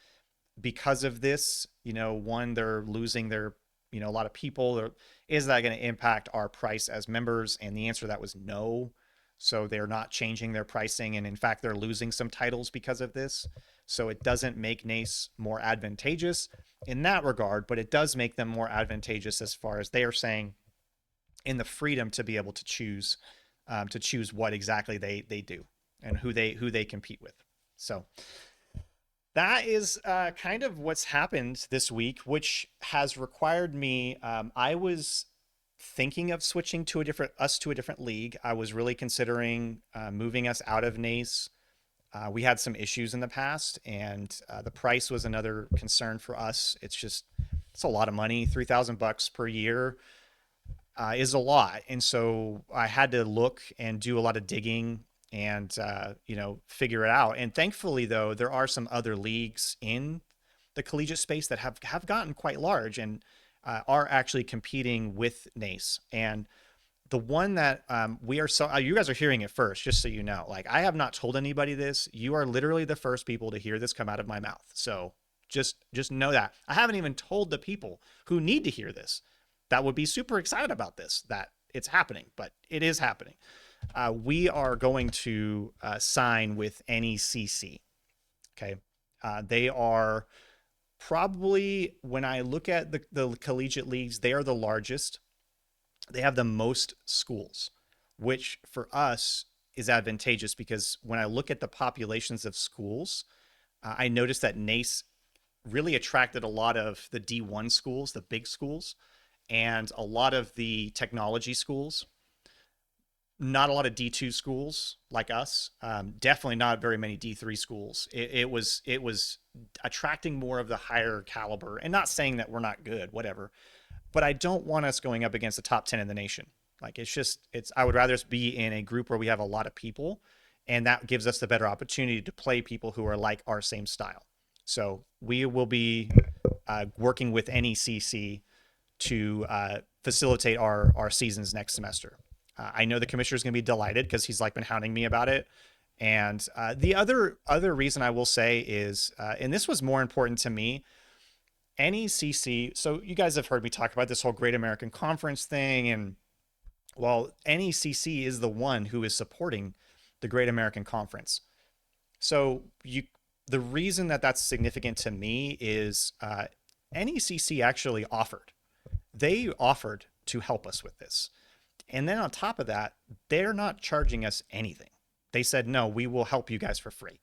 because of this, you know, one, they're losing their, you know, a lot of people. Is that going to impact our price as members? And the answer to that was no. So they're not changing their pricing. And in fact, they're losing some titles because of this. So it doesn't make NACE more advantageous in that regard, but it does make them more advantageous as far as they are saying in the freedom to be able to choose what exactly they do and who they compete with. So that is kind of what's happened this week, which has required me. I was thinking of switching to a different league. I was really considering moving us out of NACE. We had some issues in the past, and the price was another concern for us. It's a lot of money. $3,000 per year is a lot, and so I had to look and do a lot of digging and you know, figure it out. And thankfully, though, there are some other leagues in the collegiate space that have gotten quite large, and are actually competing with NACE. And the one that we are so you guys are hearing it first, just so you know. Like, I have not told anybody this. You are literally the first people to hear this come out of my mouth. So just know that. I haven't even told the people who need to hear this, that would be super excited about this, that it's happening, but it is happening. We are going to sign with NECC. Okay. They are probably, when I look at the collegiate leagues, they are the largest. They have the most schools, which for us is advantageous, because when I look at the populations of schools, I noticed that NACE really attracted a lot of the D1 schools, the big schools, and a lot of the technology schools. Not a lot of D2 schools like us. Definitely not very many D3 schools. It was attracting more of the higher caliber, and not saying that we're not good, whatever. But I don't want us going up against the top 10 in the nation. Like, I would rather us be in a group where we have a lot of people, and that gives us the better opportunity to play people who are like our same style. So we will be working with NECC to facilitate our seasons next semester. I know the commissioner is going to be delighted, because he's like been hounding me about it. And the other reason I will say is, and this was more important to me, NECC. So you guys have heard me talk about this whole Great American Conference thing, and well, NECC is the one who is supporting the Great American Conference. So the reason that that's significant to me is NECC actually offered. They offered to help us with this. And then on top of that, they're not charging us anything. They said, no, we will help you guys for free,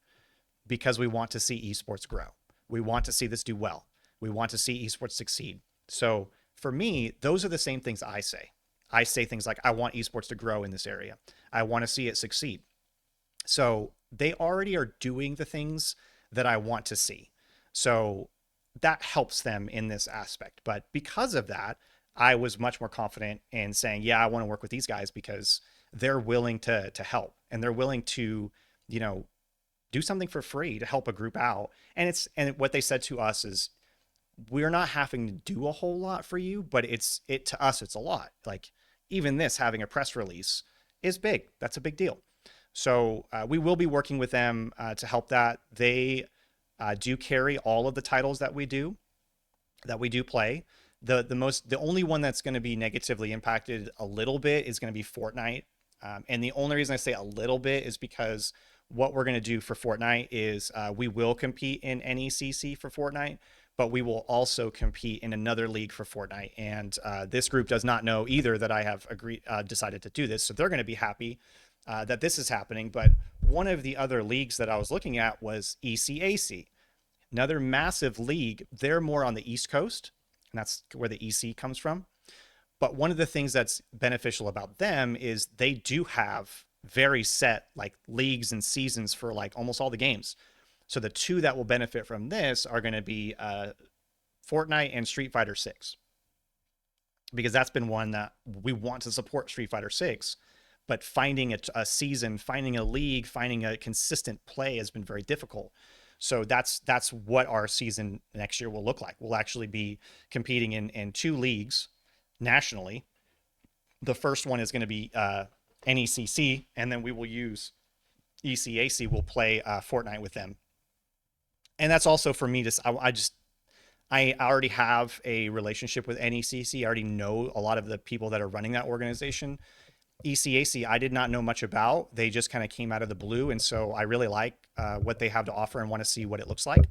because we want to see esports grow. We want to see this do well. We want to see esports succeed. So for me, those are the same things I say. I say things like, I want esports to grow in this area. I want to see it succeed. So they already are doing the things that I want to see. So that helps them in this aspect. But because of that, I was much more confident in saying, yeah, I want to work with these guys, because they're willing to help, and they're willing to, do something for free to help a group out. And what they said to us is, we're not having to do a whole lot for you, but to us, it's a lot. Like, even this, having a press release is big. That's a big deal. So we will be working with them to help that. They do carry all of the titles that we do play. The only one that's going to be negatively impacted a little bit is going to be Fortnite. And the only reason I say a little bit is because what we're going to do for Fortnite is we will compete in NECC for Fortnite, but we will also compete in another league for Fortnite. And this group does not know either that I have decided to do this. So they're going to be happy that this is happening. But one of the other leagues that I was looking at was ECAC, another massive league. They're more on the East Coast, and that's where the EC comes from. But one of the things that's beneficial about them is they do have very set like leagues and seasons for like almost all the games. So the two that will benefit from this are going to be Fortnite and Street Fighter 6, because that's been one that we want to support, Street Fighter 6, but finding a season, finding a league, finding a consistent play has been very difficult. So that's what our season next year will look like. We'll actually be competing in two leagues nationally. The first one is going to be NECC, and then we will use ECAC. We'll play Fortnite with them. And that's also for me I already have a relationship with NECC. I already know a lot of the people that are running that organization. ECAC, I did not know much about. They just kind of came out of the blue. And so I really like what they have to offer and want to see what it looks like.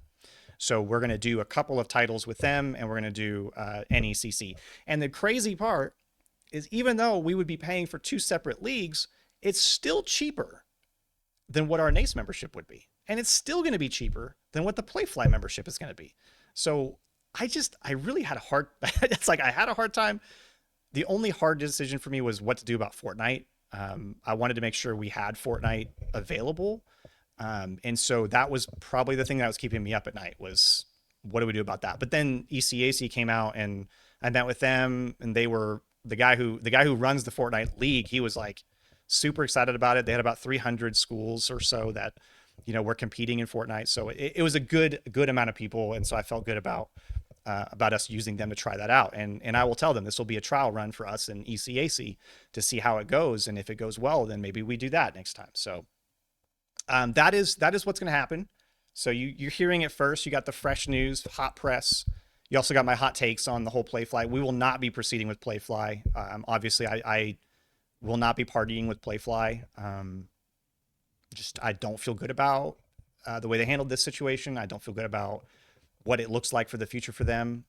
So we're going to do a couple of titles with them, and we're going to do NECC. And the crazy part is, even though we would be paying for two separate leagues, it's still cheaper than what our NACE membership would be. And it's still going to be cheaper than what the Playfly membership is going to be. So I really had I had a hard time. The only hard decision for me was what to do about Fortnite. I wanted to make sure we had Fortnite available. And so that was probably the thing that was keeping me up at night, was what do we do about that? But then ECAC came out, and I met with them, and they were the guy who runs the Fortnite league. He was like super excited about it. They had about 300 schools or so that, were competing in Fortnite. So it was a good amount of people. And so I felt good about about us using them to try that out. And I will tell them this will be a trial run for us in ECAC to see how it goes. And if it goes well, then maybe we do that next time. So that is what's going to happen. So you're hearing it first. You got the fresh news, hot press. You also got my hot takes on the whole Playfly. We will not be proceeding with Playfly. Obviously, I will not be partying with Playfly. Just I don't feel good about the way they handled this situation. I don't feel good about what it looks like for the future for them.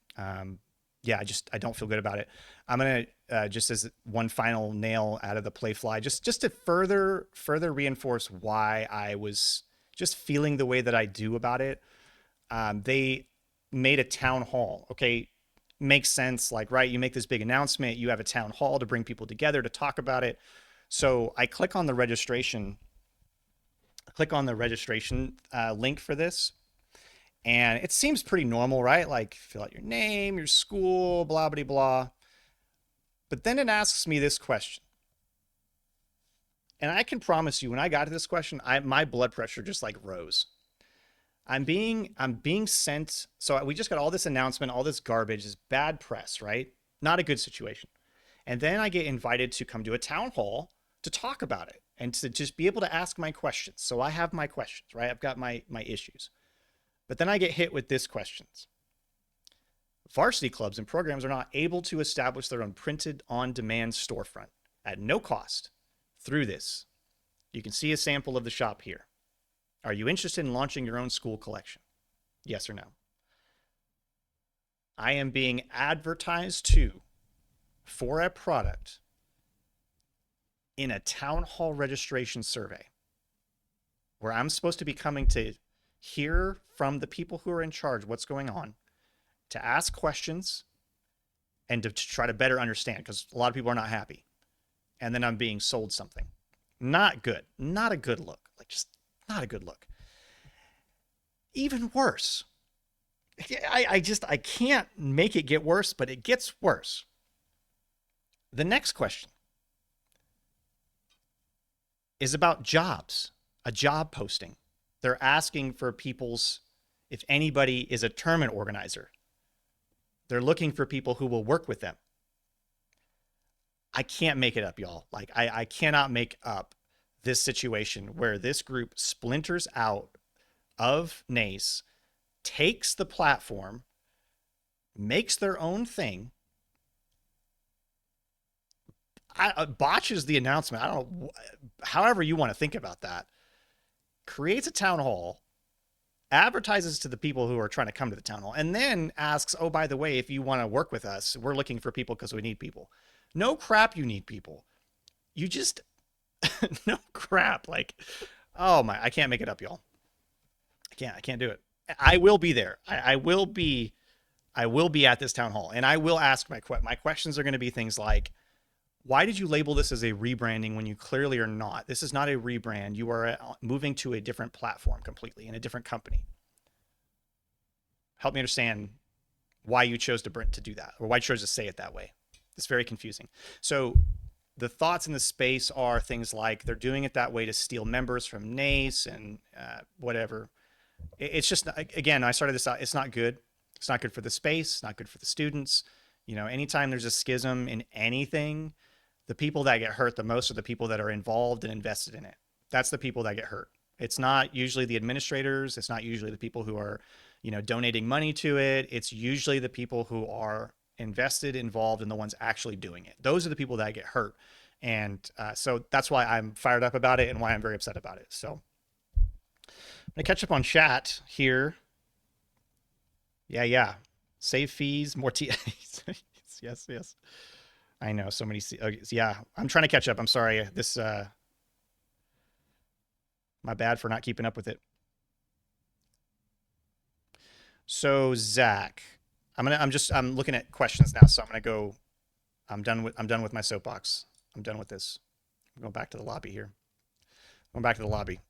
Yeah, I don't feel good about it. I'm gonna just as one final nail out of the Playfly, just to further reinforce why I was just feeling the way that I do about it. They made a town hall. Okay, makes sense. Like, right, you make this big announcement, you have a town hall to bring people together to talk about it. So I click on the registration link for this, and it seems pretty normal, right? Like, fill out your name, your school, blah blah blah. But then it asks me this question, and I can promise you, when I got to this question, my blood pressure just like rose. I'm being sent. So we just got all this announcement, all this garbage, this bad press, right? Not a good situation. And then I get invited to come to a town hall to talk about it and to just be able to ask my questions. So I have my questions, right? I've got my issues. But then I get hit with this questions. Varsity clubs and programs are not able to establish their own printed on-demand storefront at no cost through this. You can see a sample of the shop here. Are you interested in launching your own school collection? Yes or no? I am being advertised to for a product in a town hall registration survey where I'm supposed to be coming to hear from the people who are in charge what's going on, to ask questions, and to try to better understand, because a lot of people are not happy. And then I'm being sold something. Not good. Not a good look. Like, just not a good look. Even worse. I can't make it get worse, but it gets worse. The next question is about jobs, a job posting. They're asking for if anybody is a tournament organizer. They're looking for people who will work with them. I can't make it up, y'all. Like, I cannot make up this situation where this group splinters out of NACE, takes the platform, makes their own thing, botches the announcement. I don't know, however you want to think about that, creates a town hall, advertises to the people who are trying to come to the town hall, and then asks, oh, by the way, if you want to work with us, we're looking for people because we need people. No crap, you need people. You just, no crap. Like, oh my, I can't make it up, y'all. I can't do it. I will be there. I will be at this town hall, and I will ask my questions are going to be things like, why did you label this as a rebranding when you clearly are not? This is not a rebrand. You are moving to a different platform completely in a different company. Help me understand why you chose to do that, or why you chose to say it that way. It's very confusing. So the thoughts in the space are things like they're doing it that way to steal members from NACE and whatever. It's just, again, I started this out. It's not good. It's not good for the space. It's not good for the students. You know, anytime there's a schism in anything, the people that get hurt the most are the people that are involved and invested in it. That's the people that get hurt. It's not usually the administrators. It's not usually the people who are, you know, donating money to it. It's usually the people who are invested, involved, and the ones actually doing it. Those are the people that get hurt. And so that's why I'm fired up about it and why I'm very upset about it. So I'm gonna catch up on chat here. Yeah. Save fees, more TAs. yes. I know so many. Yeah, I'm trying to catch up. I'm sorry. This, my bad for not keeping up with it. So Zach, I'm looking at questions now. So I'm gonna go. I'm done with my soapbox. I'm done with this. I'm going back to the lobby here.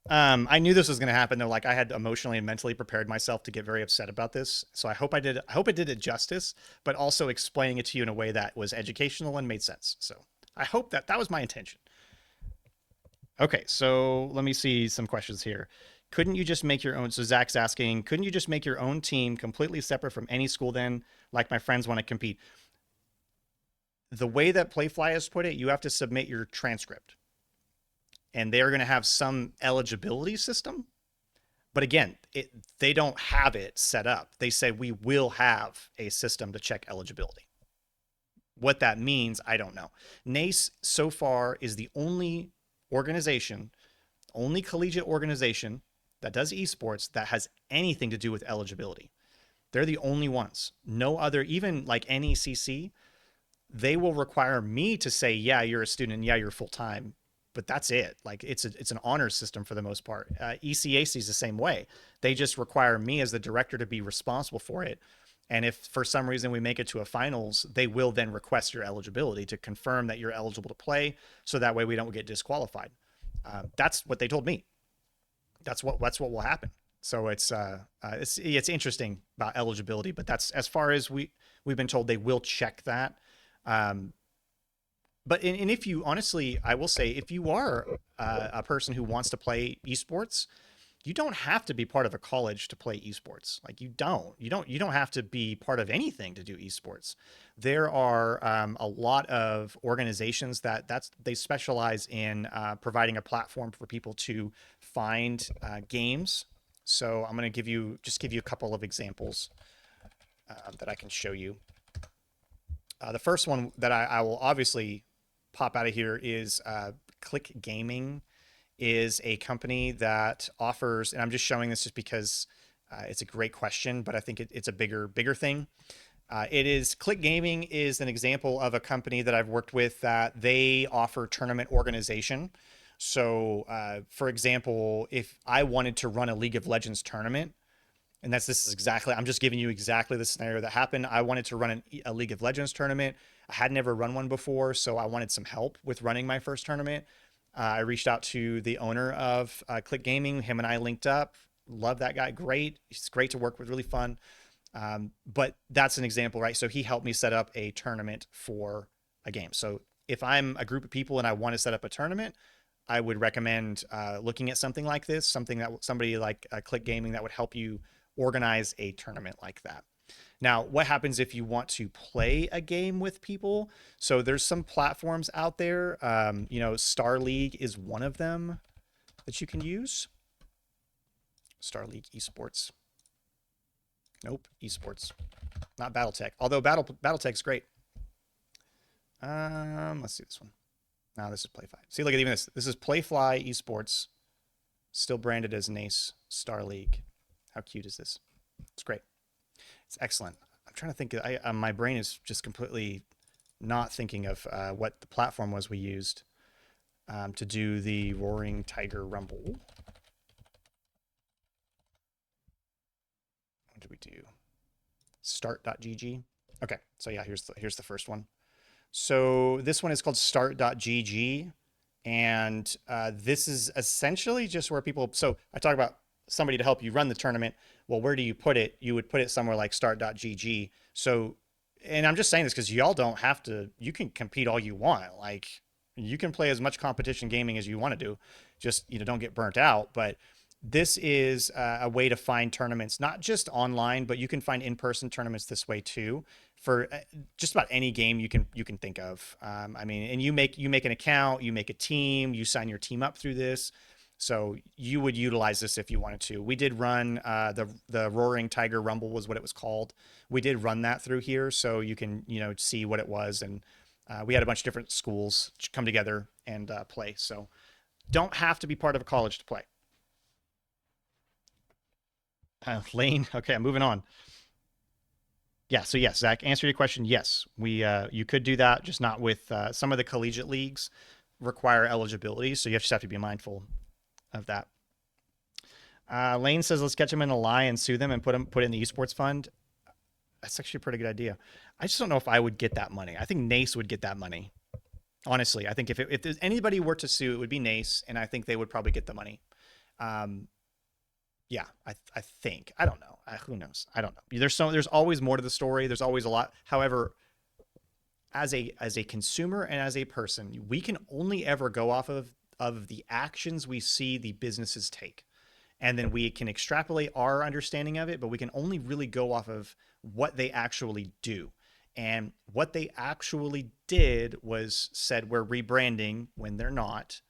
I knew this was going to happen though. Like, I had emotionally and mentally prepared myself to get very upset about this. So I hope it did it justice, but also explaining it to you in a way that was educational and made sense. So I hope that was my intention. Okay. So let me see some questions here. couldn't you just make your own? So Zach's asking, couldn't you just make your own team completely separate from any school then, like my friends want to compete? The way that Playfly has put it, you have to submit your transcript, and they're going to have some eligibility system. But again, they don't have it set up. They said we will have a system to check eligibility. What that means, I don't know. NACE so far is the only organization, only collegiate organization that does esports that has anything to do with eligibility. They're the only ones. No other, even like NECC, they will require me to say, yeah, you're a student, yeah, you're full time, but that's it. Like it's an honor system for the most part. ECAC is the same way. They just require me as the director to be responsible for it. And if for some reason we make it to a finals, they will then request your eligibility to confirm that you're eligible to play, so that way we don't get disqualified. That's what they told me. That's what will happen. So it's interesting about eligibility, but that's as far as we've been told. They will check that. Um, and if you honestly, I will say, if you are a person who wants to play esports, you don't have to be part of a college to play esports. Like you don't have to be part of anything to do esports. There are a lot of organizations they specialize in providing a platform for people to find games. So I'm going to give you a couple of examples that I can show you. The first one that I will obviously pop out of here is Click Gaming is a company that offers, and I'm just showing this just because it's a great question, but I think it's a bigger thing. Click Gaming is an example of a company that I've worked with that they offer tournament organization. So, for example, if I wanted to run a League of Legends tournament, and this is exactly, I'm just giving you exactly the scenario that happened. I wanted to run a League of Legends tournament. I had never run one before, so I wanted some help with running my first tournament. I reached out to the owner of Click Gaming. Him and I linked up. Love that guy. Great. He's great to work with. Really fun. But that's an example, right? So he helped me set up a tournament for a game. So if I'm a group of people and I want to set up a tournament, I would recommend looking at something like this, somebody like Click Gaming that would help you organize a tournament like that. Now, what happens if you want to play a game with people? So there's some platforms out there. Star League is one of them that you can use. Star League Esports. Nope, Esports, not BattleTech. Although BattleTech's great. Let's see this one. No, this is Playfly. See, look at even this. This is Playfly Esports, still branded as NACE Star League. How cute is this? It's great. It's excellent. I'm trying to think. My brain is just completely not thinking of what the platform was we used to do the Roaring Tiger Rumble. What did we do? Start.gg. Okay, so yeah, here's the first one. So this one is called Start.gg, and this is essentially just where people. So I talk about somebody to help you run the tournament. Well, where do you put it? You would put it somewhere like Start.gg. So, and I'm just saying this because y'all don't have to. You can compete all you want. Like you can play as much competition gaming as you want to do. Just don't get burnt out. But this is a way to find tournaments, not just online, but you can find in-person tournaments this way too, for just about any game you can think of. And you make an account, you make a team, you sign your team up through this. So you would utilize this if you wanted to. We did run the Roaring Tiger Rumble was what it was called. We did run that through here, so you can see what it was, and we had a bunch of different schools come together and play. So don't have to be part of a college to play. Lane, okay, I'm moving on. Yeah, so yes, Zach, answer your question. Yes, you could do that, just not with some of the collegiate leagues require eligibility, so you just have to be mindful of that. Lane says, let's catch them in a lie and sue them and put it in the esports fund. That's actually a pretty good idea. I just don't know if I would get that money. I think NACE would get that money. Honestly, I think if anybody were to sue, it would be NACE, and I think they would probably get the money. Yeah, I think. I don't know. Who knows? I don't know. There's always more to the story. There's always a lot. However, as a consumer and as a person, we can only ever go off of the actions we see the businesses take. and then we can extrapolate our understanding of it, but we can only really go off of what they actually do. And what they actually did was said we're rebranding when they're not.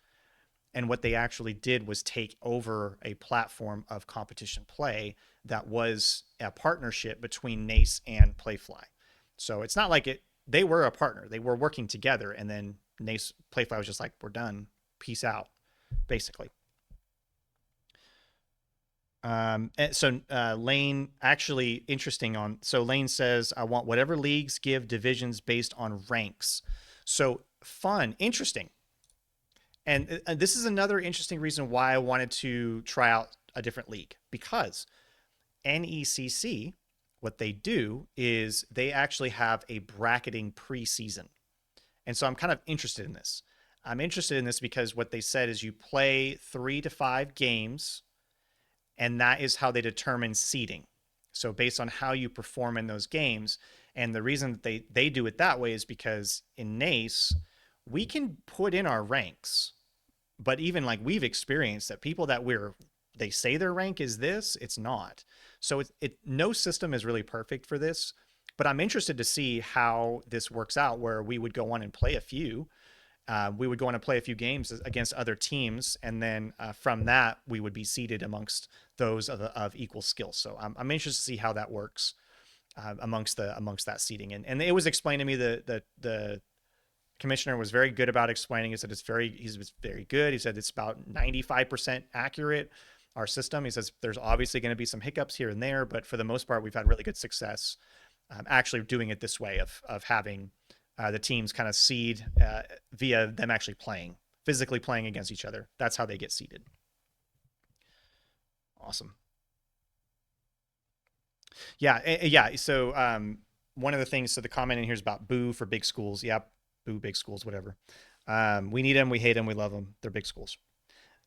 And what they actually did was take over a platform of competition play that was a partnership between NACE and Playfly. So it's not like they were a partner. They were working together, and then NACE Playfly was just like, we're done. Peace out, basically. Lane actually interesting on. So Lane says, I want whatever leagues give divisions based on ranks. So fun, interesting. And this is another interesting reason why I wanted to try out a different league, because NECC, what they do is they actually have a bracketing preseason. And so I'm kind of interested in this. I'm interested in this because what they said is you play 3 to 5 games, and that is how they determine seeding. So based on how you perform in those games, and the reason that they do it that way is because in NACE, we can put in our ranks, but even like we've experienced that people that they say their rank is this, it's not. So no system is really perfect for this, but I'm interested to see how this works out, where we would go on and play a few. We would go on and play a few games against other teams, and then from that we would be seated amongst those of equal skill. So I'm interested to see how that works amongst that seating. And it was explained to me, the commissioner was very good about explaining. He said he's very good. He said it's about 95% accurate, our system. He says there's obviously going to be some hiccups here and there, but for the most part, we've had really good success actually doing it this way of having the teams kind of seed via them actually physically playing against each other. That's how they get seeded. Awesome. Yeah. So one of the things, so the comment in here is about boo for big schools. Yep. Boo big schools, whatever. We need them. We hate them. We love them. They're big schools.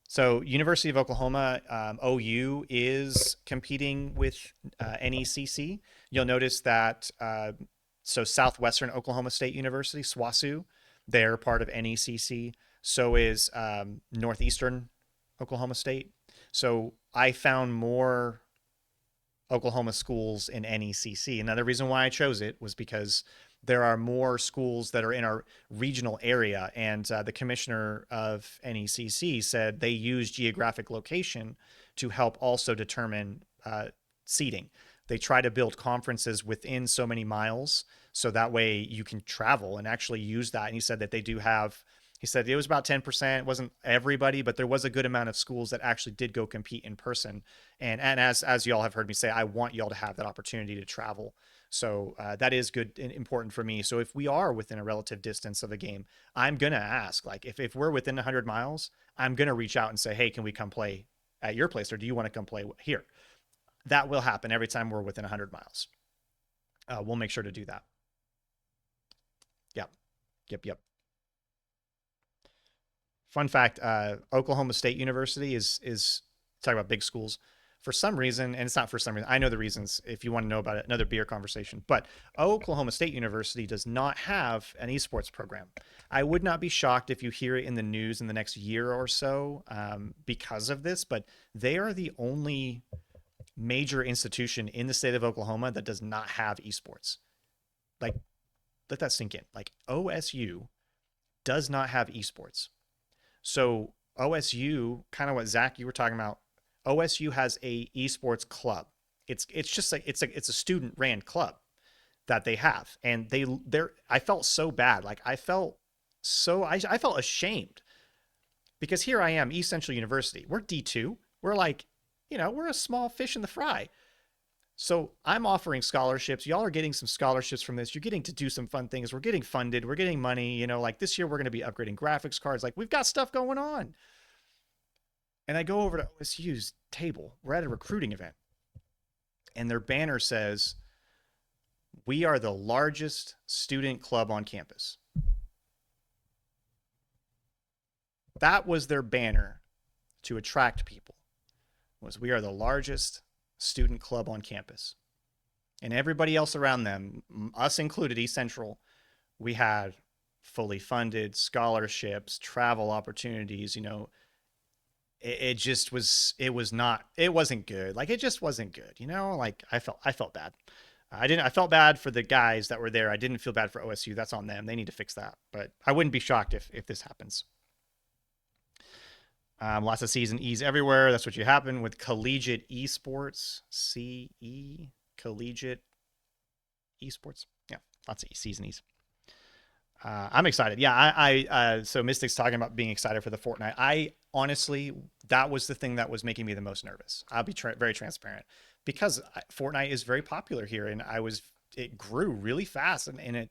So University of Oklahoma, OU is competing with NECC. You'll notice that so Southwestern Oklahoma State University, SWOSU, they're part of NECC. So is Northeastern Oklahoma State. So I found more Oklahoma schools in NECC. Another reason why I chose it was because there are more schools that are in our regional area. And the commissioner of NECC said they use geographic location to help also determine seating. They try to build conferences within so many miles, so that way you can travel and actually use that. And he said that they do have, he said it was about 10%. It wasn't everybody, but there was a good amount of schools that actually did go compete in person. And as y'all have heard me say, I want y'all to have that opportunity to travel. So that is good and important for me. So if we are within a relative distance of a game, I'm going to ask, like, if we're within 100 miles, I'm going to reach out and say, hey, can we come play at your place? Or do you want to come play here? That will happen every time we're within 100 miles. We'll make sure to do that. Yep. Fun fact, Oklahoma State University is talking about big schools. For some reason, and it's not for some reason, I know the reasons if you want to know about it, another beer conversation, but Oklahoma State University does not have an esports program. I would not be shocked if you hear it in the news in the next year or so because of this, but they are the only major institution in the state of Oklahoma that does not have esports. Like, let that sink in. Like, OSU does not have esports. So OSU, kind of what Zach, you were talking about, OSU has a esports club. It's just like it's a student ran club that they have, and they're I felt so bad. Like I felt ashamed because here I am, East Central University. We're D2. We're like, we're a small fish in the fry. So I'm offering scholarships. Y'all are getting some scholarships from this. You're getting to do some fun things. We're getting funded. We're getting money. Like this year we're going to be upgrading graphics cards. Like we've got stuff going on. And I go over to OSU's table. We're at a recruiting event. And their banner says, "We are the largest student club on campus." That was their banner to attract people. Was we are the largest student club on campus. And everybody else around them, us included, East Central, we had fully funded scholarships, travel opportunities, it just was, it was not, it wasn't good. Like it just wasn't good, you know? Like I felt bad. I felt bad for the guys that were there. I didn't feel bad for OSU. That's on them. They need to fix that. But I wouldn't be shocked if this happens. Lots of C's and E's everywhere. That's what you happen with collegiate esports. Collegiate esports. Yeah, lots of C's and E's. I'm excited. Yeah, so Mystic's talking about being excited for the Fortnite. I honestly, that was the thing that was making me the most nervous. I'll be very transparent because Fortnite is very popular here, and it grew really fast, and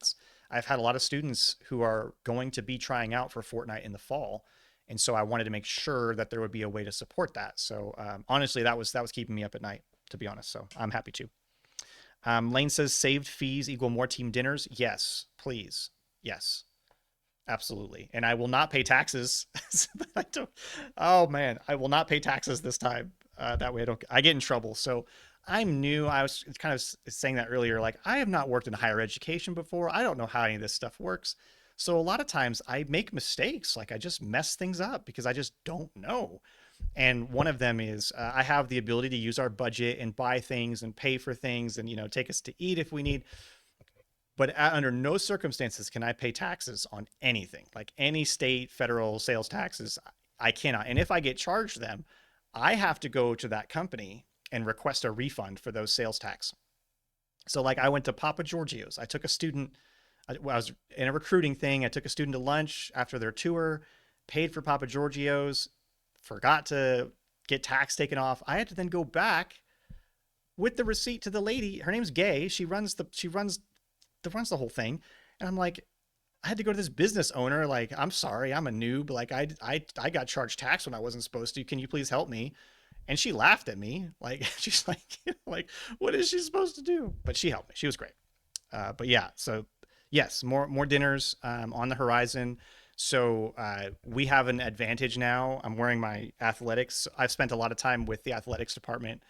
I've had a lot of students who are going to be trying out for Fortnite in the fall, and so I wanted to make sure that there would be a way to support that. So honestly, that was keeping me up at night, to be honest. So I'm happy to. Lane says saved fees equal more team dinners. Yes, please. Yes, absolutely. And I will not pay taxes. I don't, oh man, I will not pay taxes this time. That way I get in trouble. So I'm new. I was kind of saying that earlier. Like I have not worked in higher education before. I don't know how any of this stuff works. So a lot of times I make mistakes. Like I just mess things up because I just don't know. And one of them is I have the ability to use our budget and buy things and pay for things and take us to eat if we need, but under no circumstances can I pay taxes on anything, like any state, federal sales taxes. I cannot. And if I get charged them, I have to go to that company and request a refund for those sales tax. So, like, I went to Papa Giorgio's. I took a student, I was in a recruiting thing. I took a student to lunch after their tour, paid for Papa Giorgio's, forgot to get tax taken off. I had to then go back with the receipt to the lady. Her name's Gay. Runs the whole thing. And I'm like, I had to go to this business owner. Like, I'm sorry, I'm a noob. Like I got charged tax when I wasn't supposed to. Can you please help me? And she laughed at me. Like, she's like, like, what is she supposed to do? But she helped me. She was great. But yeah, so yes, more dinners on the horizon. So we have an advantage now. I'm wearing my athletics. I've spent a lot of time with the athletics department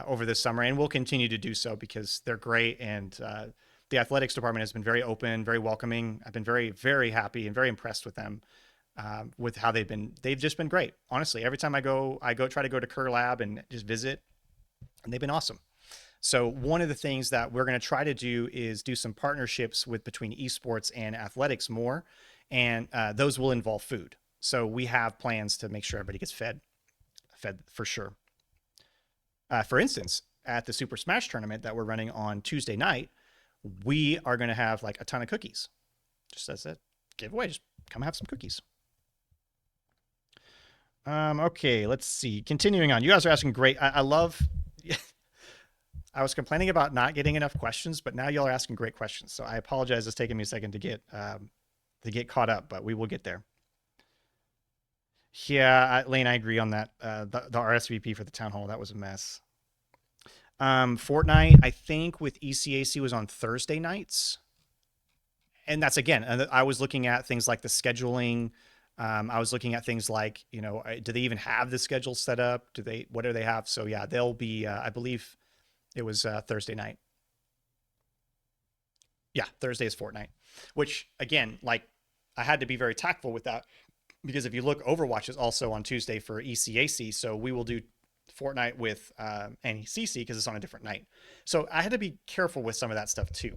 over this summer, and we'll continue to do so because they're great. And the athletics department has been very open, very welcoming. I've been very, very happy and very impressed with them, with how they've just been great. Honestly, every time I try to go to Kerr Lab and just visit, and they've been awesome. So one of the things that we're going to try to do is do some partnerships between esports and athletics more, and those will involve food. So we have plans to make sure everybody gets fed for sure. For instance, at the Super Smash tournament that we're running on Tuesday night, we are going to have like a ton of cookies. Just as a giveaway, just come have some cookies. Okay, let's see. Continuing on, you guys are asking great. I love. I was complaining about not getting enough questions, but now y'all are asking great questions. So I apologize. It's taking me a second to get caught up, but we will get there. Yeah, Lane, I agree on that. The RSVP for the town hall, that was a mess. Fortnite, I think with ECAC was on Thursday nights. And that's again, I was looking at things like the scheduling. I was looking at things like, do they even have the schedule set up? What do they have? So yeah, they'll be, I believe it was Thursday night. Yeah, Thursday is Fortnite, which again, like I had to be very tactful with that because if you look, Overwatch is also on Tuesday for ECAC. So we will do Fortnite with NECC because it's on a different night. So I had to be careful with some of that stuff too.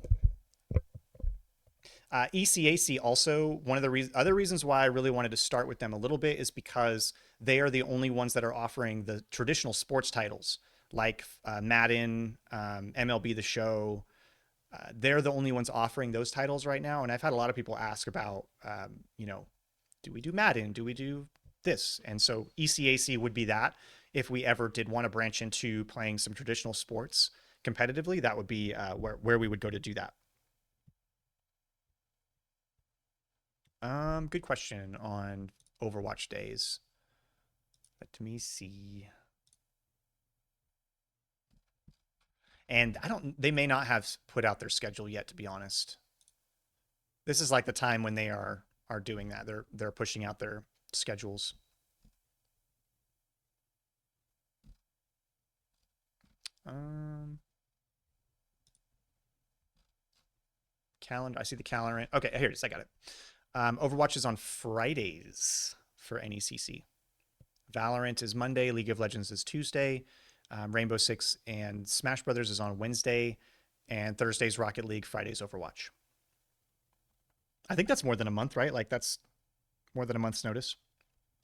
ECAC also, one of the other reasons why I really wanted to start with them a little bit is because they are the only ones that are offering the traditional sports titles like Madden, MLB The Show. They're the only ones offering those titles right now. And I've had a lot of people ask about, do we do Madden? Do we do this? And so ECAC would be that. If we ever did want to branch into playing some traditional sports competitively, that would be where we would go to do that. Good question on Overwatch days. Let me see. And they may not have put out their schedule yet, to be honest. This is like the time when they are doing that. They're pushing out their schedules. Calendar. I see the calendar. Okay, here it is. I got it. Overwatch is on Fridays for NECC. Valorant is Monday, League of Legends is Tuesday, Rainbow Six and Smash Brothers is on Wednesday, and Thursday's Rocket League, Friday's Overwatch. I think that's more than a month, right? Like that's more than a month's notice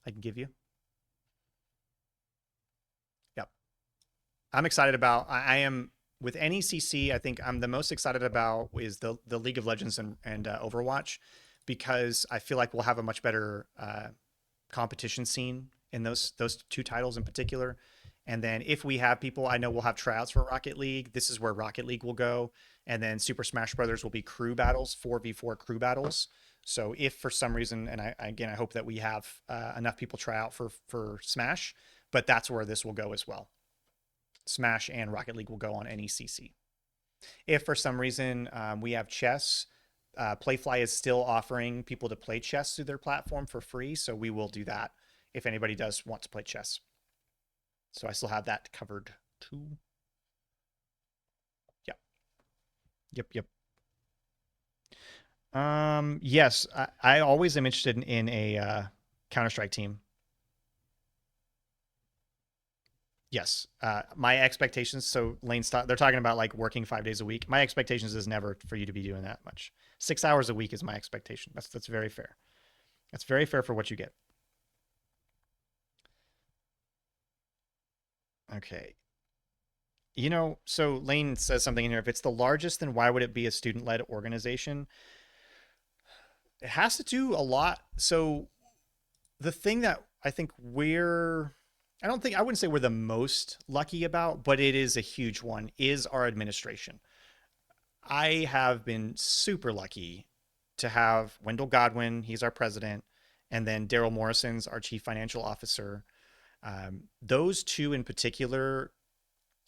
I can give you. Yep. I'm excited about. I am with any CC. I think I'm the most excited about is the League of Legends and Overwatch, because I feel like we'll have a much better competition scene in those two titles in particular. And then if we have people, I know we'll have tryouts for Rocket League. This is where Rocket League will go. And then Super Smash Brothers will be crew battles, 4v4 crew battles. So if for some reason, and I hope that we have enough people try out for Smash, but that's where this will go as well. Smash and Rocket League will go on any CC. If for some reason we have chess, Playfly is still offering people to play chess through their platform for free. So we will do that if anybody does want to play chess. So I still have that covered too. Yep. Yep. Yes, I always am interested in a Counter-Strike team. Yes. My expectations, so Lane, they're talking about like working 5 days a week. My expectations is never for you to be doing that much. 6 hours a week is my expectation. That's very fair. That's very fair for what you get. Okay. So Lane says something in here. If it's the largest, then why would it be a student-led organization? It has to do a lot. So the thing that I think I wouldn't say we're the most lucky about, but it is a huge one, is our administration. I have been super lucky to have Wendell Godwin, he's our president, and then Daryl Morrison's our chief financial officer. Those two in particular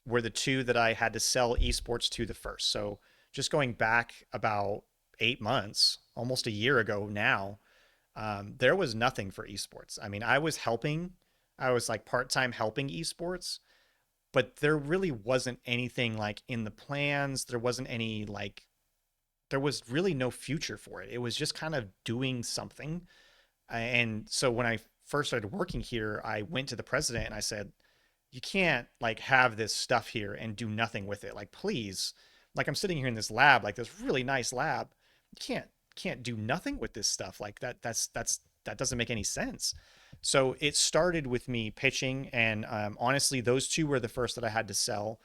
were the two that I had to sell esports to the first. So just going back about 8 months, almost a year ago now, there was nothing for esports. I mean, I was like part-time helping esports, but there really wasn't anything like in the plans. There wasn't any like, there was really no future for it. It was just kind of doing something. And so when I first started working here, I went to the president and I said, you can't like have this stuff here and do nothing with it. Like, please, like I'm sitting here in this lab, like this really nice lab. You can't do nothing with this stuff. Like that doesn't make any sense. So it started with me pitching, and honestly, those two were the first that I had to sell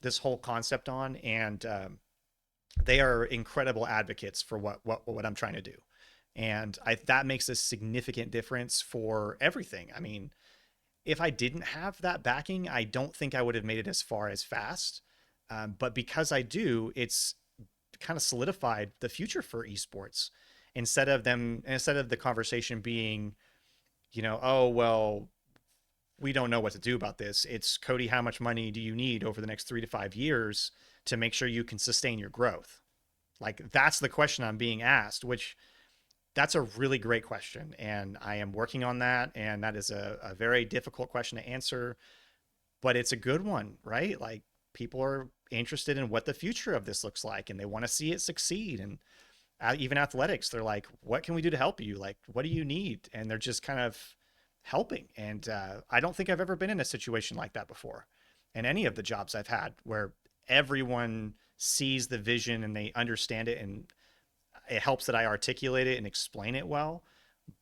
this whole concept on, and they are incredible advocates for what I'm trying to do, and that makes a significant difference for everything. I mean, if I didn't have that backing, I don't think I would have made it as far as fast. But because I do, it's kind of solidified the future for esports. Instead of the conversation being, oh well, we don't know what to do about this. It's, Cody, how much money do you need over the next 3 to 5 years to make sure you can sustain your growth? Like that's the question I'm being asked, which that's a really great question. And I am working on that. And that is a very difficult question to answer, but it's a good one, right? Like people are interested in what the future of this looks like and they want to see it succeed. And even athletics, they're like, what can we do to help you? Like, what do you need? And they're just kind of helping. And I don't think I've ever been in a situation like that before in any of the jobs I've had, where everyone sees the vision and they understand it, and it helps that I articulate it and explain it well,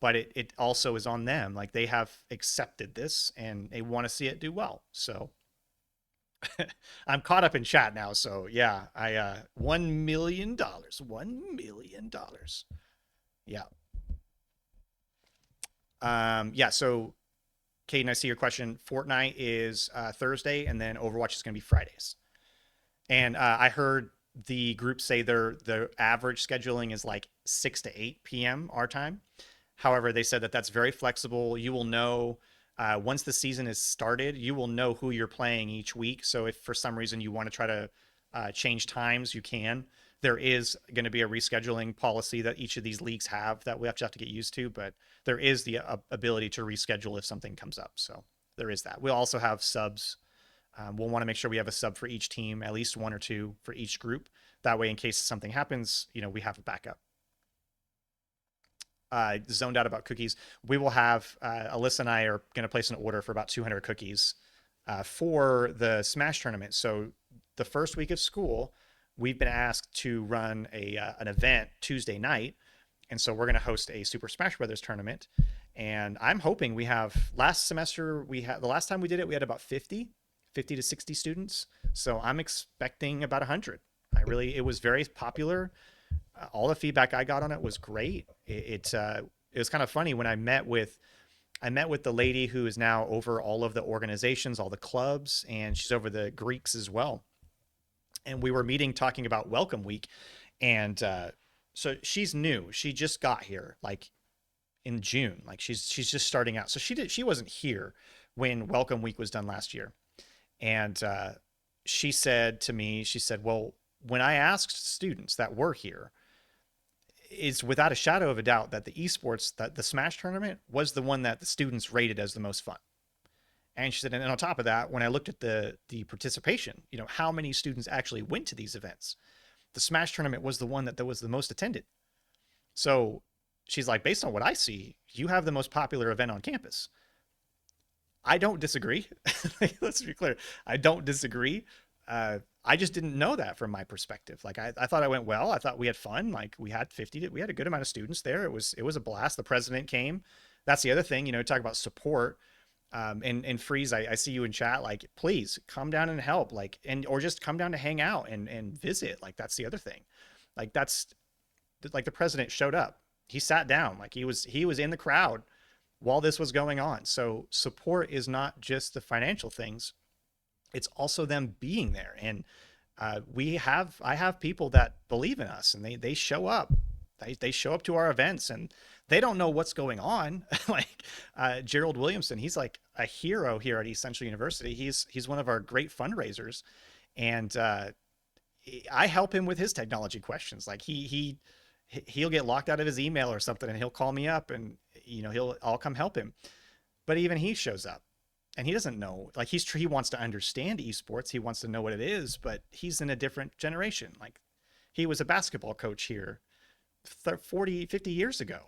but it also is on them. Like they have accepted this and they want to see it do well. So I'm caught up in chat now. So yeah, $1 million. Yeah. Yeah. So Caden, I see your question. Fortnite is Thursday, and then Overwatch is going to be Fridays. And I heard the group say their average scheduling is like 6 to 8 p.m. our time. However, they said that that's very flexible. You will know once the season is started, you will know who you're playing each week. So if for some reason you want to try to change times, you can. There is going to be a rescheduling policy that each of these leagues have that we have to get used to, but there is the ability to reschedule if something comes up. So there is that. We'll also have subs. We'll want to make sure we have a sub for each team, at least one or two for each group. That way, in case something happens, we have a backup. zoned out about cookies. We will have Alyssa and I are going to place an order for about 200 cookies for the Smash tournament. So the first week of school, we've been asked to run a an event Tuesday night, and so we're going to host a Super Smash Brothers tournament. And I'm hoping we have last semester we had the last time we did it we had about 50 to 60 students. So I'm expecting about 100. It was very popular. All the feedback I got on it was great. It was kind of funny when I met with the lady who is now over all of the organizations, all the clubs, and she's over the Greeks as well. And we were meeting talking about Welcome Week, and so she's new. She just got here like in June. Like she's just starting out. So she wasn't here when Welcome Week was done last year. And she said to me, she said, "Well, when I asked students that were here, it's without a shadow of a doubt that the esports, that the Smash tournament was the one that the students rated as the most fun." And she said, and on top of that, when I looked at the participation, you know, how many students actually went to these events, the Smash tournament was the one that was the most attended. So she's like, based on what I see, you have the most popular event on campus. I don't disagree. Let's be clear. I don't disagree. I just didn't know that from my perspective. Like I thought I went well. I thought we had fun. Like we had a good amount of students there. It was a blast. The president came. That's the other thing, you know, talk about support. And Freeze, I see you in chat. Like, please come down and help. Like, and or just come down to hang out and visit. Like that's the other thing. Like that's like the president showed up. He sat down. Like he was in the crowd while this was going on. So support is not just the financial things, it's also them being there. And I have people that believe in us, and they show up. They show up to our events, and they don't know what's going on. Like Gerald Williamson, he's like a hero here at East Central University. He's one of our great fundraisers, and I help him with his technology questions. Like he'll get locked out of his email or something, and he'll call me up, and you know I'll come help him. But even he shows up, and he doesn't know. Like he wants to understand esports, he wants to know what it is, but he's in a different generation. Like he was a basketball coach here 40 50 years ago,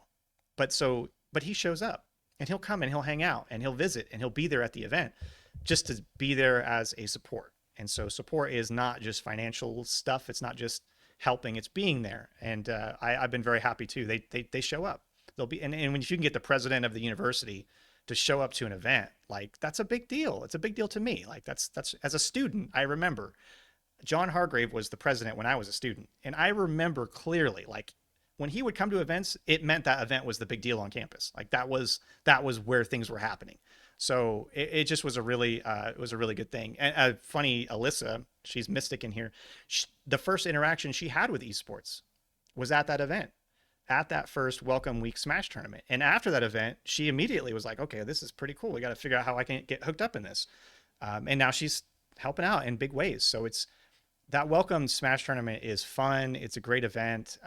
but he shows up, and he'll come and he'll hang out and he'll visit and he'll be there at the event just to be there as a support. And so support is not just financial stuff, it's not just helping, it's being there. And I've been very happy too. They show up. They'll be, and when you can get the president of the university to show up to an event, like that's a big deal. It's a big deal to me. Like that's as a student, I remember John Hargrave was the president when I was a student, and I remember clearly, like when he would come to events, it meant that event was the big deal on campus. Like that was where things were happening. So it just was it was a really good thing. And funny, Alyssa, she's Mystic in here. The first interaction she had with esports was at that event, at that first Welcome Week Smash tournament. And after that event, she immediately was like, okay, this is pretty cool. We got to figure out how I can get hooked up in this. And now she's helping out in big ways. So it's that Welcome Smash tournament is fun. It's a great event.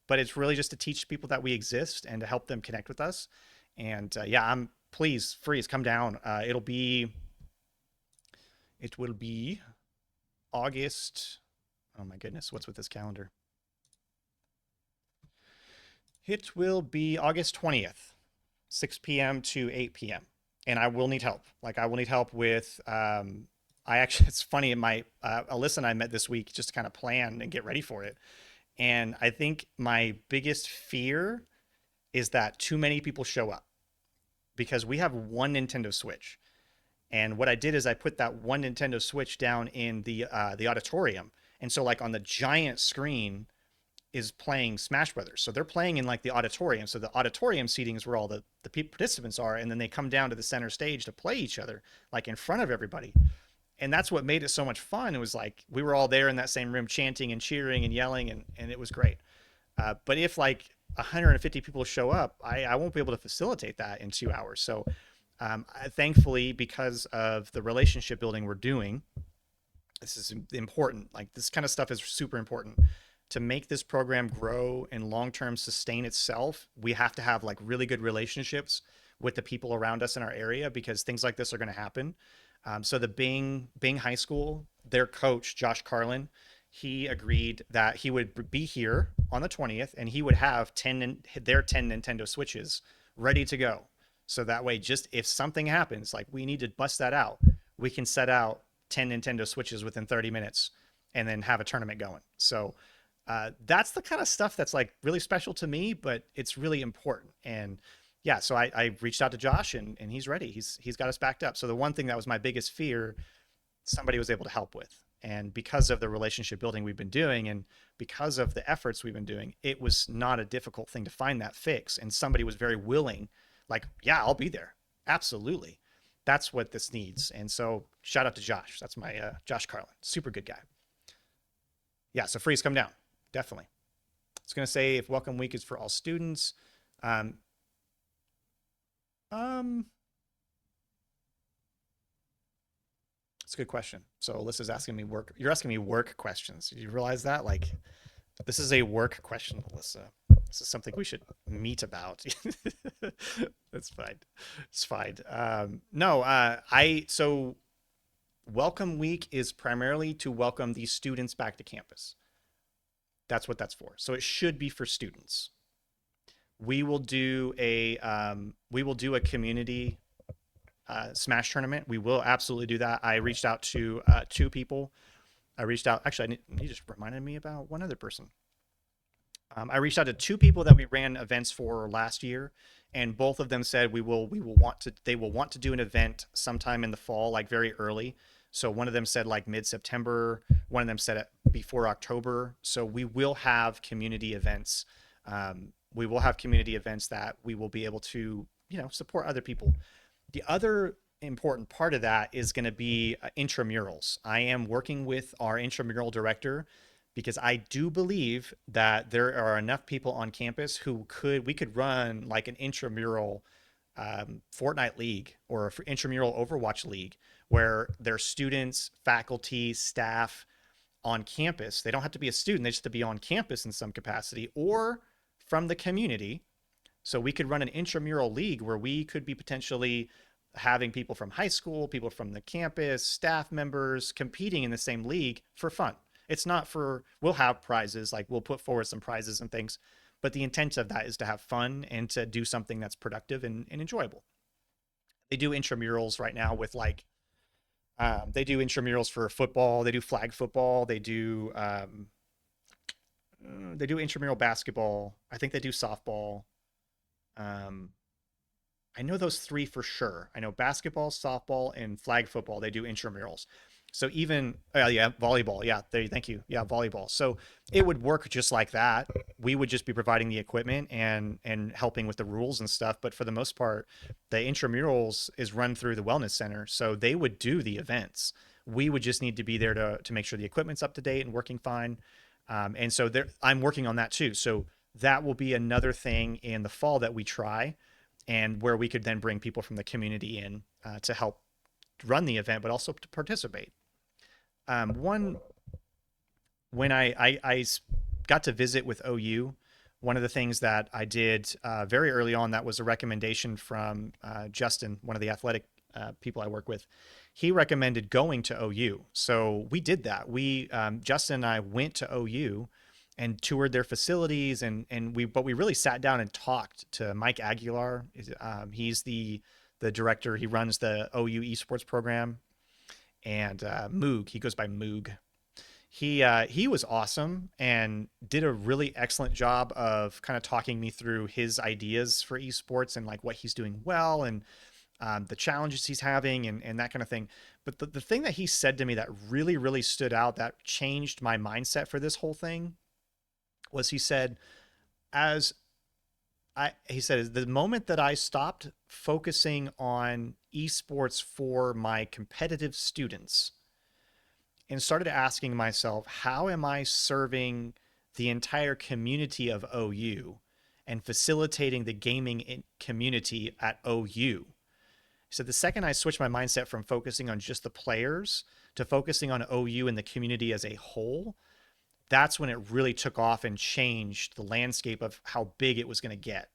But it's really just to teach people that we exist and to help them connect with us. And yeah, please, Freeze, come down. It will be August. Oh my goodness, what's with this calendar? It will be August 20th, 6 p.m. to 8 p.m. And I will need help. Like I will need help with, I actually, it's funny, Alyssa and I met this week just to kind of plan and get ready for it. And I think my biggest fear is that too many people show up, because we have one Nintendo Switch. And what I did is I put that one Nintendo Switch down in the auditorium. And so like on the giant screen is playing Smash Brothers. So they're playing in like the auditorium. So the auditorium seating is where all the participants are. And then they come down to the center stage to play each other, like in front of everybody. And that's what made it so much fun. It was like we were all there in that same room chanting and cheering and yelling, and it was great. But if like 150 people show up, I won't be able to facilitate that in 2 hours. So thankfully, because of the relationship building we're doing, this is important. Like this kind of stuff is super important. To make this program grow and long-term sustain itself, we have to have like really good relationships with the people around us in our area, because things like this are going to happen. So the Bing High School, their coach, Josh Carlin, he agreed that he would be here on the 20th and he would have their 10 Nintendo Switches ready to go. So that way, just if something happens, like we need to bust that out, we can set out 10 Nintendo Switches within 30 minutes and then have a tournament going. So that's the kind of stuff that's like really special to me, but it's really important. And yeah, so I reached out to Josh and he's ready. He's got us backed up. So the one thing that was my biggest fear, somebody was able to help with. And because of the relationship building we've been doing and because of the efforts we've been doing, it was not a difficult thing to find that fix. And somebody was very willing, like, yeah, I'll be there. Absolutely. That's what this needs. And so shout out to Josh. That's my Josh Carlin. Super good guy. Yeah, so Freeze, come down. Definitely. I was going to say if Welcome Week is for all students. Um, um, It's a good question. So Alyssa's asking me work. You're asking me work questions. You realize that? Like, this is a work question, Alyssa. This is something we should meet about. That's fine. It's fine. No, so Welcome Week is primarily to welcome these students back to campus. That's what that's for. So it should be for students. We will do a community Smash tournament. We will absolutely do that. I reached out to two people. I reached out. Actually, you just reminded me about one other person. I reached out to two people that we ran events for last year, and both of them said they will want to do an event sometime in the fall, like very early. So one of them said like mid-September. One of them said before October. So we will have community events. We will have community events that we will be able to, support other people. The other important part of that is going to be intramurals. I am working with our intramural director because I do believe that there are enough people on campus we could run like an intramural Fortnite league or an intramural Overwatch league where there's students, faculty, staff on campus. They don't have to be a student. They just have to be on campus in some capacity or from the community. So we could run an intramural league where we could be potentially having people from high school, people from the campus, staff members competing in the same league for fun. It's not we'll have prizes, like we'll put forward some prizes and things, but the intent of that is to have fun and to do something that's productive and enjoyable. They do intramurals right now with they do intramurals for football. They do flag football. They do intramural basketball. I think they do softball. I know those three for sure. I know basketball, softball, and flag football. They do intramurals. So even volleyball. Yeah, thank you. Yeah, volleyball. So it would work just like that. We would just be providing the equipment and helping with the rules and stuff. But for the most part, the intramurals is run through the wellness center, so they would do the events. We would just need to be there to make sure the equipment's up to date and working fine. And so I'm working on that too. So that will be another thing in the fall that we try, and where we could then bring people from the community in to help run the event, but also to participate. When I got to visit with OU, one of the things that I did very early on that was a recommendation from Justin, one of the athletic people I work with. He recommended going to OU. So we did that. Justin and I went to OU and toured their facilities, but we really sat down and talked to Mike Aguilar. He's the director. He runs the OU esports program, and Moog. He goes by Moog. He was awesome and did a really excellent job of kind of talking me through his ideas for esports and like what he's doing well and the challenges he's having and that kind of thing. But the thing that he said to me that really, really stood out, that changed my mindset for this whole thing, was he said, the moment that I stopped focusing on esports for my competitive students and started asking myself, how am I serving the entire community of OU and facilitating the gaming community at OU? So the second I switched my mindset from focusing on just the players to focusing on OU and the community as a whole, that's when it really took off and changed the landscape of how big it was going to get.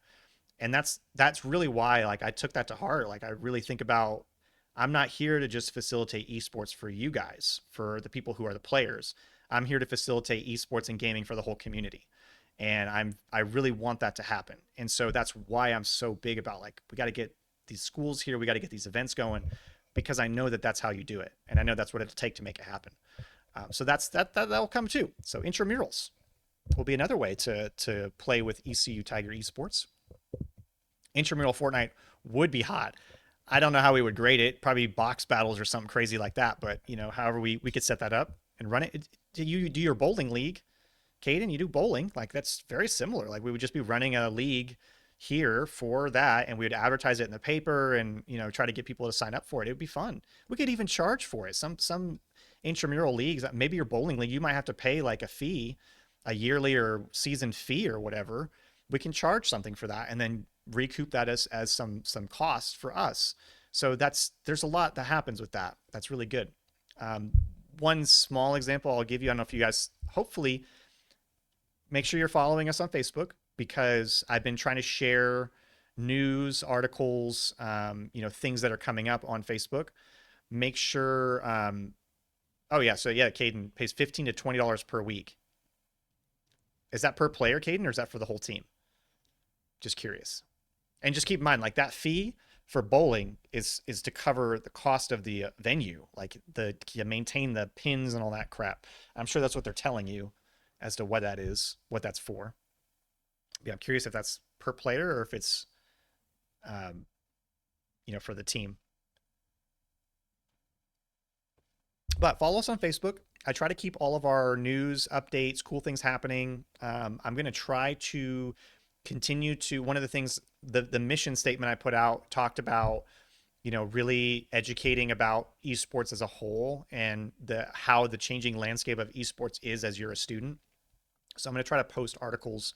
And that's really why I took that to heart. I really think about, I'm not here to just facilitate esports for you guys, for the people who are the players. I'm here to facilitate esports and gaming for the whole community. And I really want that to happen. And so that's why I'm so big about like, we got to get these schools here. We got to get these events going because I know that that's how you do it. And I know that's what it'll take to make it happen. So that'll come too. So intramurals will be another way to play with ECU Tiger Esports. Intramural Fortnite would be hot. I don't know how we would grade it. Probably box battles or something crazy like that. But however we could set that up and run it. Do you do your bowling league, Caden? You do bowling. Like that's very similar. Like we would just be running a league here for that, and we would advertise it in the paper, and try to get people to sign up for it. It would be fun. We could even charge for it. Some intramural leagues, maybe your bowling league, you might have to pay like a fee, a yearly or season fee or whatever. We can charge something for that, and then recoup that as some cost for us. So there's a lot that happens with that. That's really good. One small example I'll give you, I don't know if you guys, hopefully make sure you're following us on Facebook, because I've been trying to share news articles, things that are coming up on Facebook. Make sure, oh yeah, so yeah, Caden pays $15 to $20 per week. Is that per player, Caden, or is that for the whole team? Just curious. And just keep in mind, like that fee for bowling is to cover the cost of the venue, like you maintain the pins and all that crap. I'm sure that's what they're telling you as to what that is, what that's for. Yeah, I'm curious if that's per player or if it's, for the team. But follow us on Facebook. I try to keep all of our news updates, cool things happening. I'm going to try to continue to, one of the things, the mission statement I put out talked about, really educating about esports as a whole and how the changing landscape of esports is as you're a student. So I'm going to try to post articles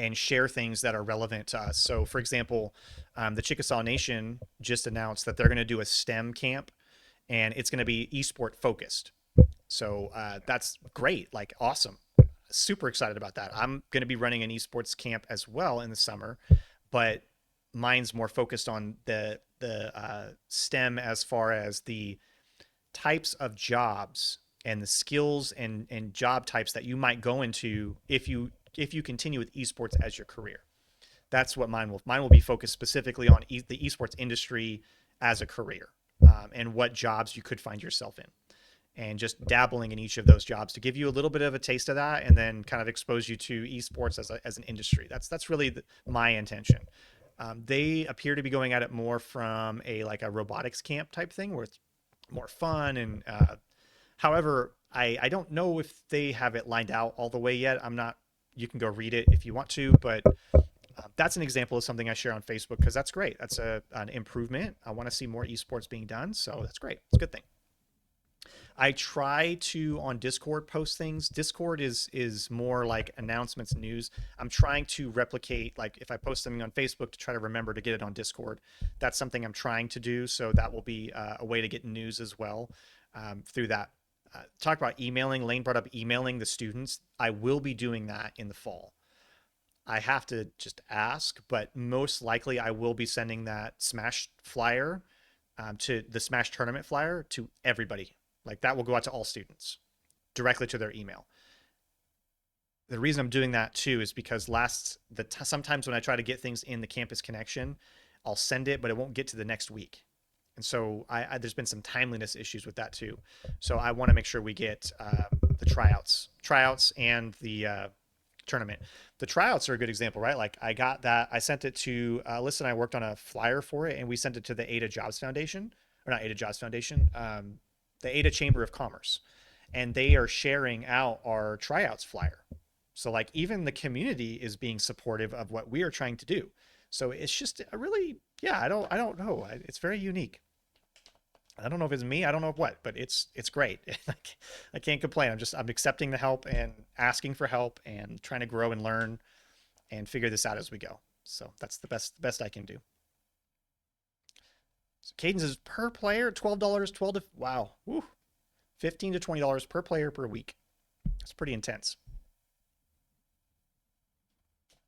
and share things that are relevant to us. So for example, the Chickasaw Nation just announced that they're going to do a STEM camp, and it's going to be esport focused. So that's great, like awesome. Super excited about that. I'm going to be running an esports camp as well in the summer, but mine's more focused on the STEM, as far as the types of jobs and the skills and job types that you might go into if you continue with esports as your career. That's what mine will be focused specifically on the esports industry as a career, and what jobs you could find yourself in, and just dabbling in each of those jobs to give you a little bit of a taste of that, and then kind of expose you to esports as an industry. That's really my intention. They appear to be going at it more from a robotics camp type thing, where it's more fun. And however, I don't know if they have it lined out all the way yet. I'm not. You can go read it if you want to, but that's an example of something I share on Facebook, because that's great. That's an improvement. I want to see more esports being done, so that's great. It's a good thing. I try to, on Discord, post things. Discord is more like announcements, news. I'm trying to replicate, like if I post something on Facebook, to try to remember to get it on Discord. That's something I'm trying to do. So that will be a way to get news as well, through that. Talk about emailing. Lane brought up emailing the students. I will be doing that in the fall. I have to just ask, but most likely I will be sending that Smash flyer, to the Smash tournament flyer, to everybody. Like that will go out to all students directly to their email. The reason I'm doing that too is because sometimes when I try to get things in the Campus Connection, I'll send it, but it won't get to the next week. And so there's been some timeliness issues with that too. So I want to make sure we get the tryouts and the tournament. The tryouts are a good example, right? Like I got that, I sent it to Alyssa, and I worked on a flyer for it, and we sent it to the Ada Jobs Foundation, or not Ada Jobs Foundation, the Ada Chamber of Commerce, and they are sharing out our tryouts flyer. So like even the community is being supportive of what we are trying to do. So it's just a really, yeah, I don't know. It's very unique. I don't know if it's me, I don't know what, but it's great. I can't complain. I'm accepting the help and asking for help and trying to grow and learn and figure this out as we go. So that's the best I can do. So Cadence is per player, $12, wow, woo, $15 to $20 per player per week. That's pretty intense.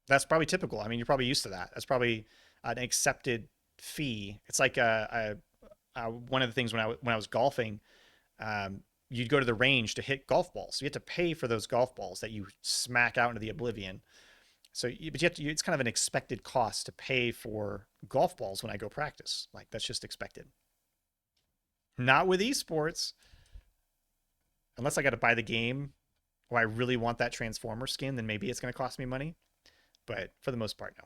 That's probably typical. I mean, you're probably used to that. That's probably an accepted fee. It's like one of the things when I was golfing, you'd go to the range to hit golf balls. So you have to pay for those golf balls that you smack out into the oblivion. So, but you have to, it's kind of an expected cost to pay for golf balls when I go practice. Like that's just expected. Not with esports, unless I got to buy the game or I really want that Transformer skin, then maybe it's going to cost me money. But for the most part, no.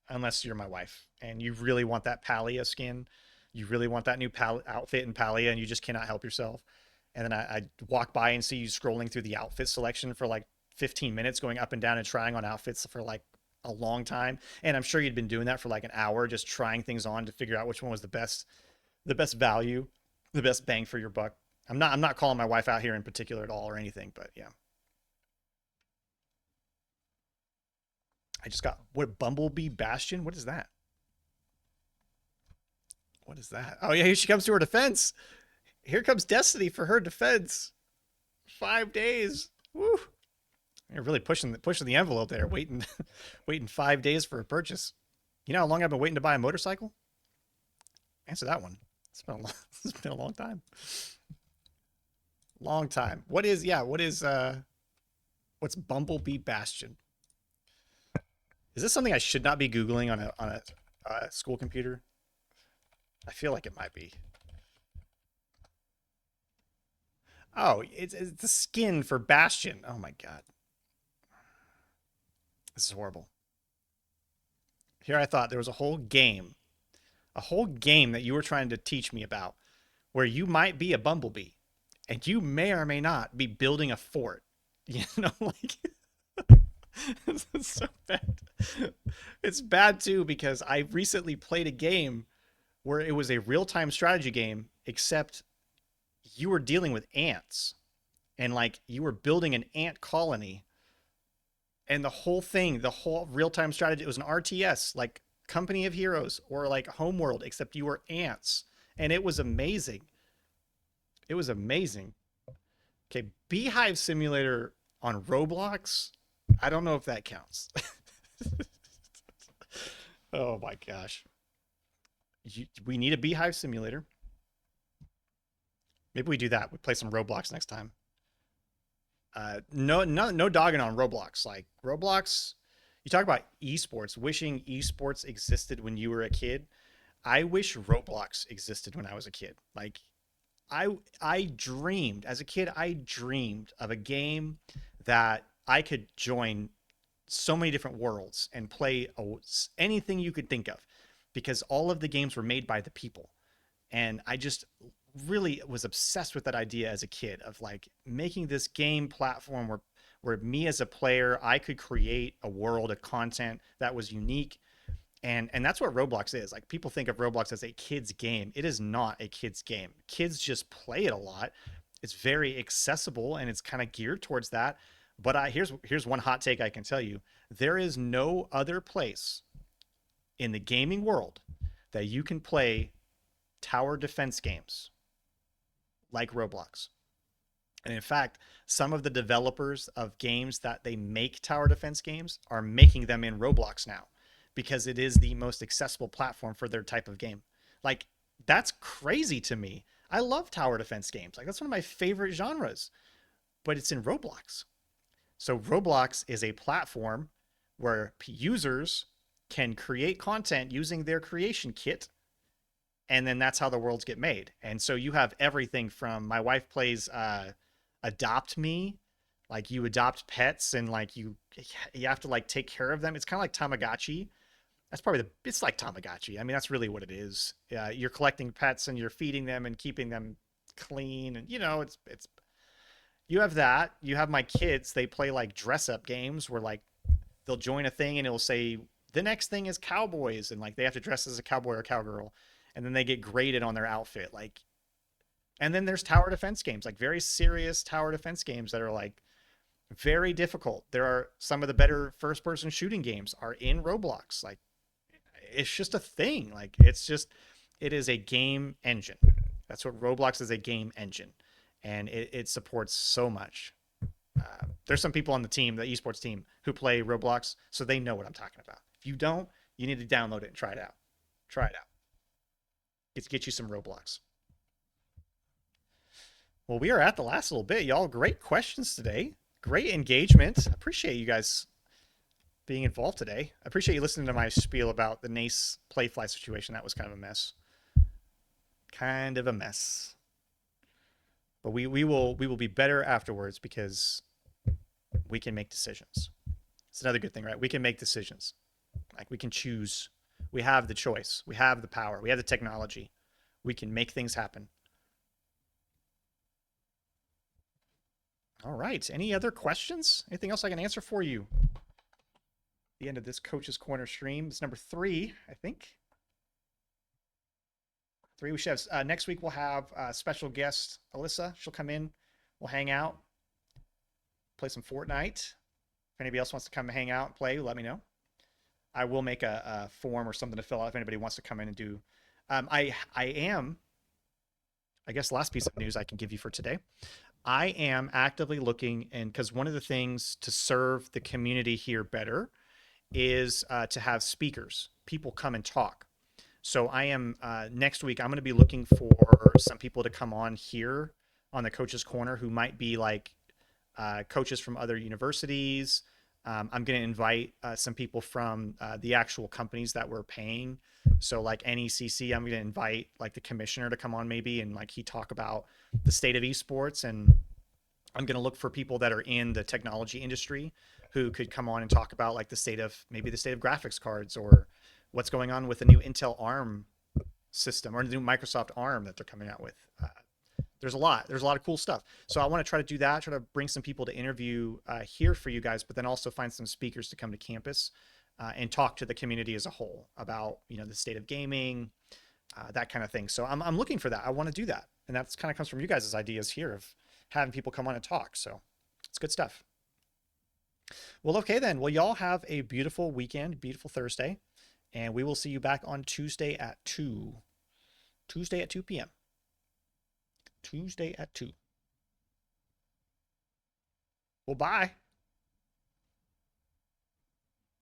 Unless you're my wife and you really want that Palia skin, you really want that new outfit in Palia, and you just cannot help yourself. And then I walk by and see you scrolling through the outfit selection for like 15 minutes, going up and down and trying on outfits for like a long time. And I'm sure you'd been doing that for like an hour, just trying things on to figure out which one was the best value, the best bang for your buck. I'm not calling my wife out here in particular at all or anything, but yeah. I just got what Bumblebee Bastion? What is that? What is that? Oh yeah, here she comes to her defense. Here comes Destiny for her defense. 5 days. Woo. You're really pushing the envelope there, waiting waiting 5 days for a purchase. You know how long I've been waiting to buy a motorcycle? Answer that one. It's been a long time. Long time. What's Bumblebee Bastion? Is this something I should not be Googling on a school computer? I feel like it might be. Oh, it's the skin for Bastion. Oh my god. This is horrible. Here I thought there was a whole game that you were trying to teach me about where you might be a bumblebee and you may or may not be building a fort. You know, like this is so bad. It's bad too because I recently played a game where it was a real-time strategy game, except you were dealing with ants and like you were building an ant colony, and the whole thing, the whole real-time strategy, it was an RTS like Company of Heroes or like Homeworld, except you were ants, and it was amazing. It was amazing. Okay, Beehive Simulator on Roblox. I don't know if that counts. Oh my gosh. We need a Beehive Simulator. Maybe we do that. We play some Roblox next time. No dogging on Roblox. Like Roblox, you talk about esports, wishing esports existed when you were a kid. I wish Roblox existed when I was a kid. Like I dreamed as a kid, I dreamed of a game that I could join so many different worlds and play anything you could think of, because all of the games were made by the people. And I just really was obsessed with that idea as a kid of like making this game platform where me as a player, I could create a world of content that was unique. And that's what Roblox is. Like people think of Roblox as a kid's game. It is not a kid's game. Kids just play it a lot. It's very accessible and it's kind of geared towards that. But here's one hot take I can tell you. There is no other place in the gaming world that you can play tower defense games like Roblox. And in fact, some of the developers of games that they make tower defense games are making them in Roblox now because it is the most accessible platform for their type of game. Like that's crazy to me. I love tower defense games. Like that's one of my favorite genres, but it's in Roblox. So Roblox is a platform where users can create content using their creation kit, and then that's how the worlds get made. And so you have everything from, my wife plays Adopt Me, like you adopt pets and like you have to like take care of them. It's kind of like Tamagotchi. That's probably it's like Tamagotchi. I mean, that's really what it is. You're collecting pets and you're feeding them and keeping them clean, and you know it's you have that. You have my kids, they play like dress up games where like they'll join a thing and it'll say the next thing is cowboys, and like they have to dress as a cowboy or cowgirl, and then they get graded on their outfit. Like, and then there's tower defense games, like very serious tower defense games that are like very difficult. There are some of the better first person shooting games are in Roblox. Like it's just a thing. Like it is a game engine. That's what Roblox is, a game engine, and it supports so much. There's some people on the team, the esports team, who play Roblox, so they know what I'm talking about. If you don't, you need to download it and try it out. Try it out. Get you some Roblox. Well, we are at the last little bit, y'all. Great questions today. Great engagement. Appreciate you guys being involved today. I appreciate you listening to my spiel about the Nace Playfly situation. That was kind of a mess. Kind of a mess. But we will be better afterwards because we can make decisions. It's another good thing, right? We can make decisions. Like we can choose. We have the choice. We have the power. We have the technology. We can make things happen. All right. Any other questions? Anything else I can answer for you? The end of this Coach's Corner stream. It's number 3, I think. 3. We should have next week. We'll have special guest Alyssa. She'll come in. We'll hang out, play some Fortnite. If anybody else wants to come hang out and play, let me know. I will make a form or something to fill out if anybody wants to come in and do. I guess last piece of news I can give you for today. I am actively looking, and because one of the things to serve the community here better is to have speakers, people come and talk. So I am next week. I'm going to be looking for some people to come on here on the Coach's Corner who might be like coaches from other universities. I'm going to invite some people from the actual companies that we're paying. So like NECC, I'm going to invite like the commissioner to come on maybe and like he talk about the state of esports. And I'm going to look for people that are in the technology industry who could come on and talk about like the state of graphics cards or what's going on with the new Intel ARM system or the new Microsoft ARM that they're coming out with. There's a lot of cool stuff. So I want to try to do that, try to bring some people to interview here for you guys, but then also find some speakers to come to campus and talk to the community as a whole about, the state of gaming, that kind of thing. So I'm looking for that. I want to do that. And that's kind of comes from you guys' ideas here of having people come on and talk. So it's good stuff. Well, okay then. Well, y'all have a beautiful weekend, beautiful Thursday, and we will see you back on Tuesday at 2. Tuesday at 2 p.m. Tuesday at 2. Well, bye.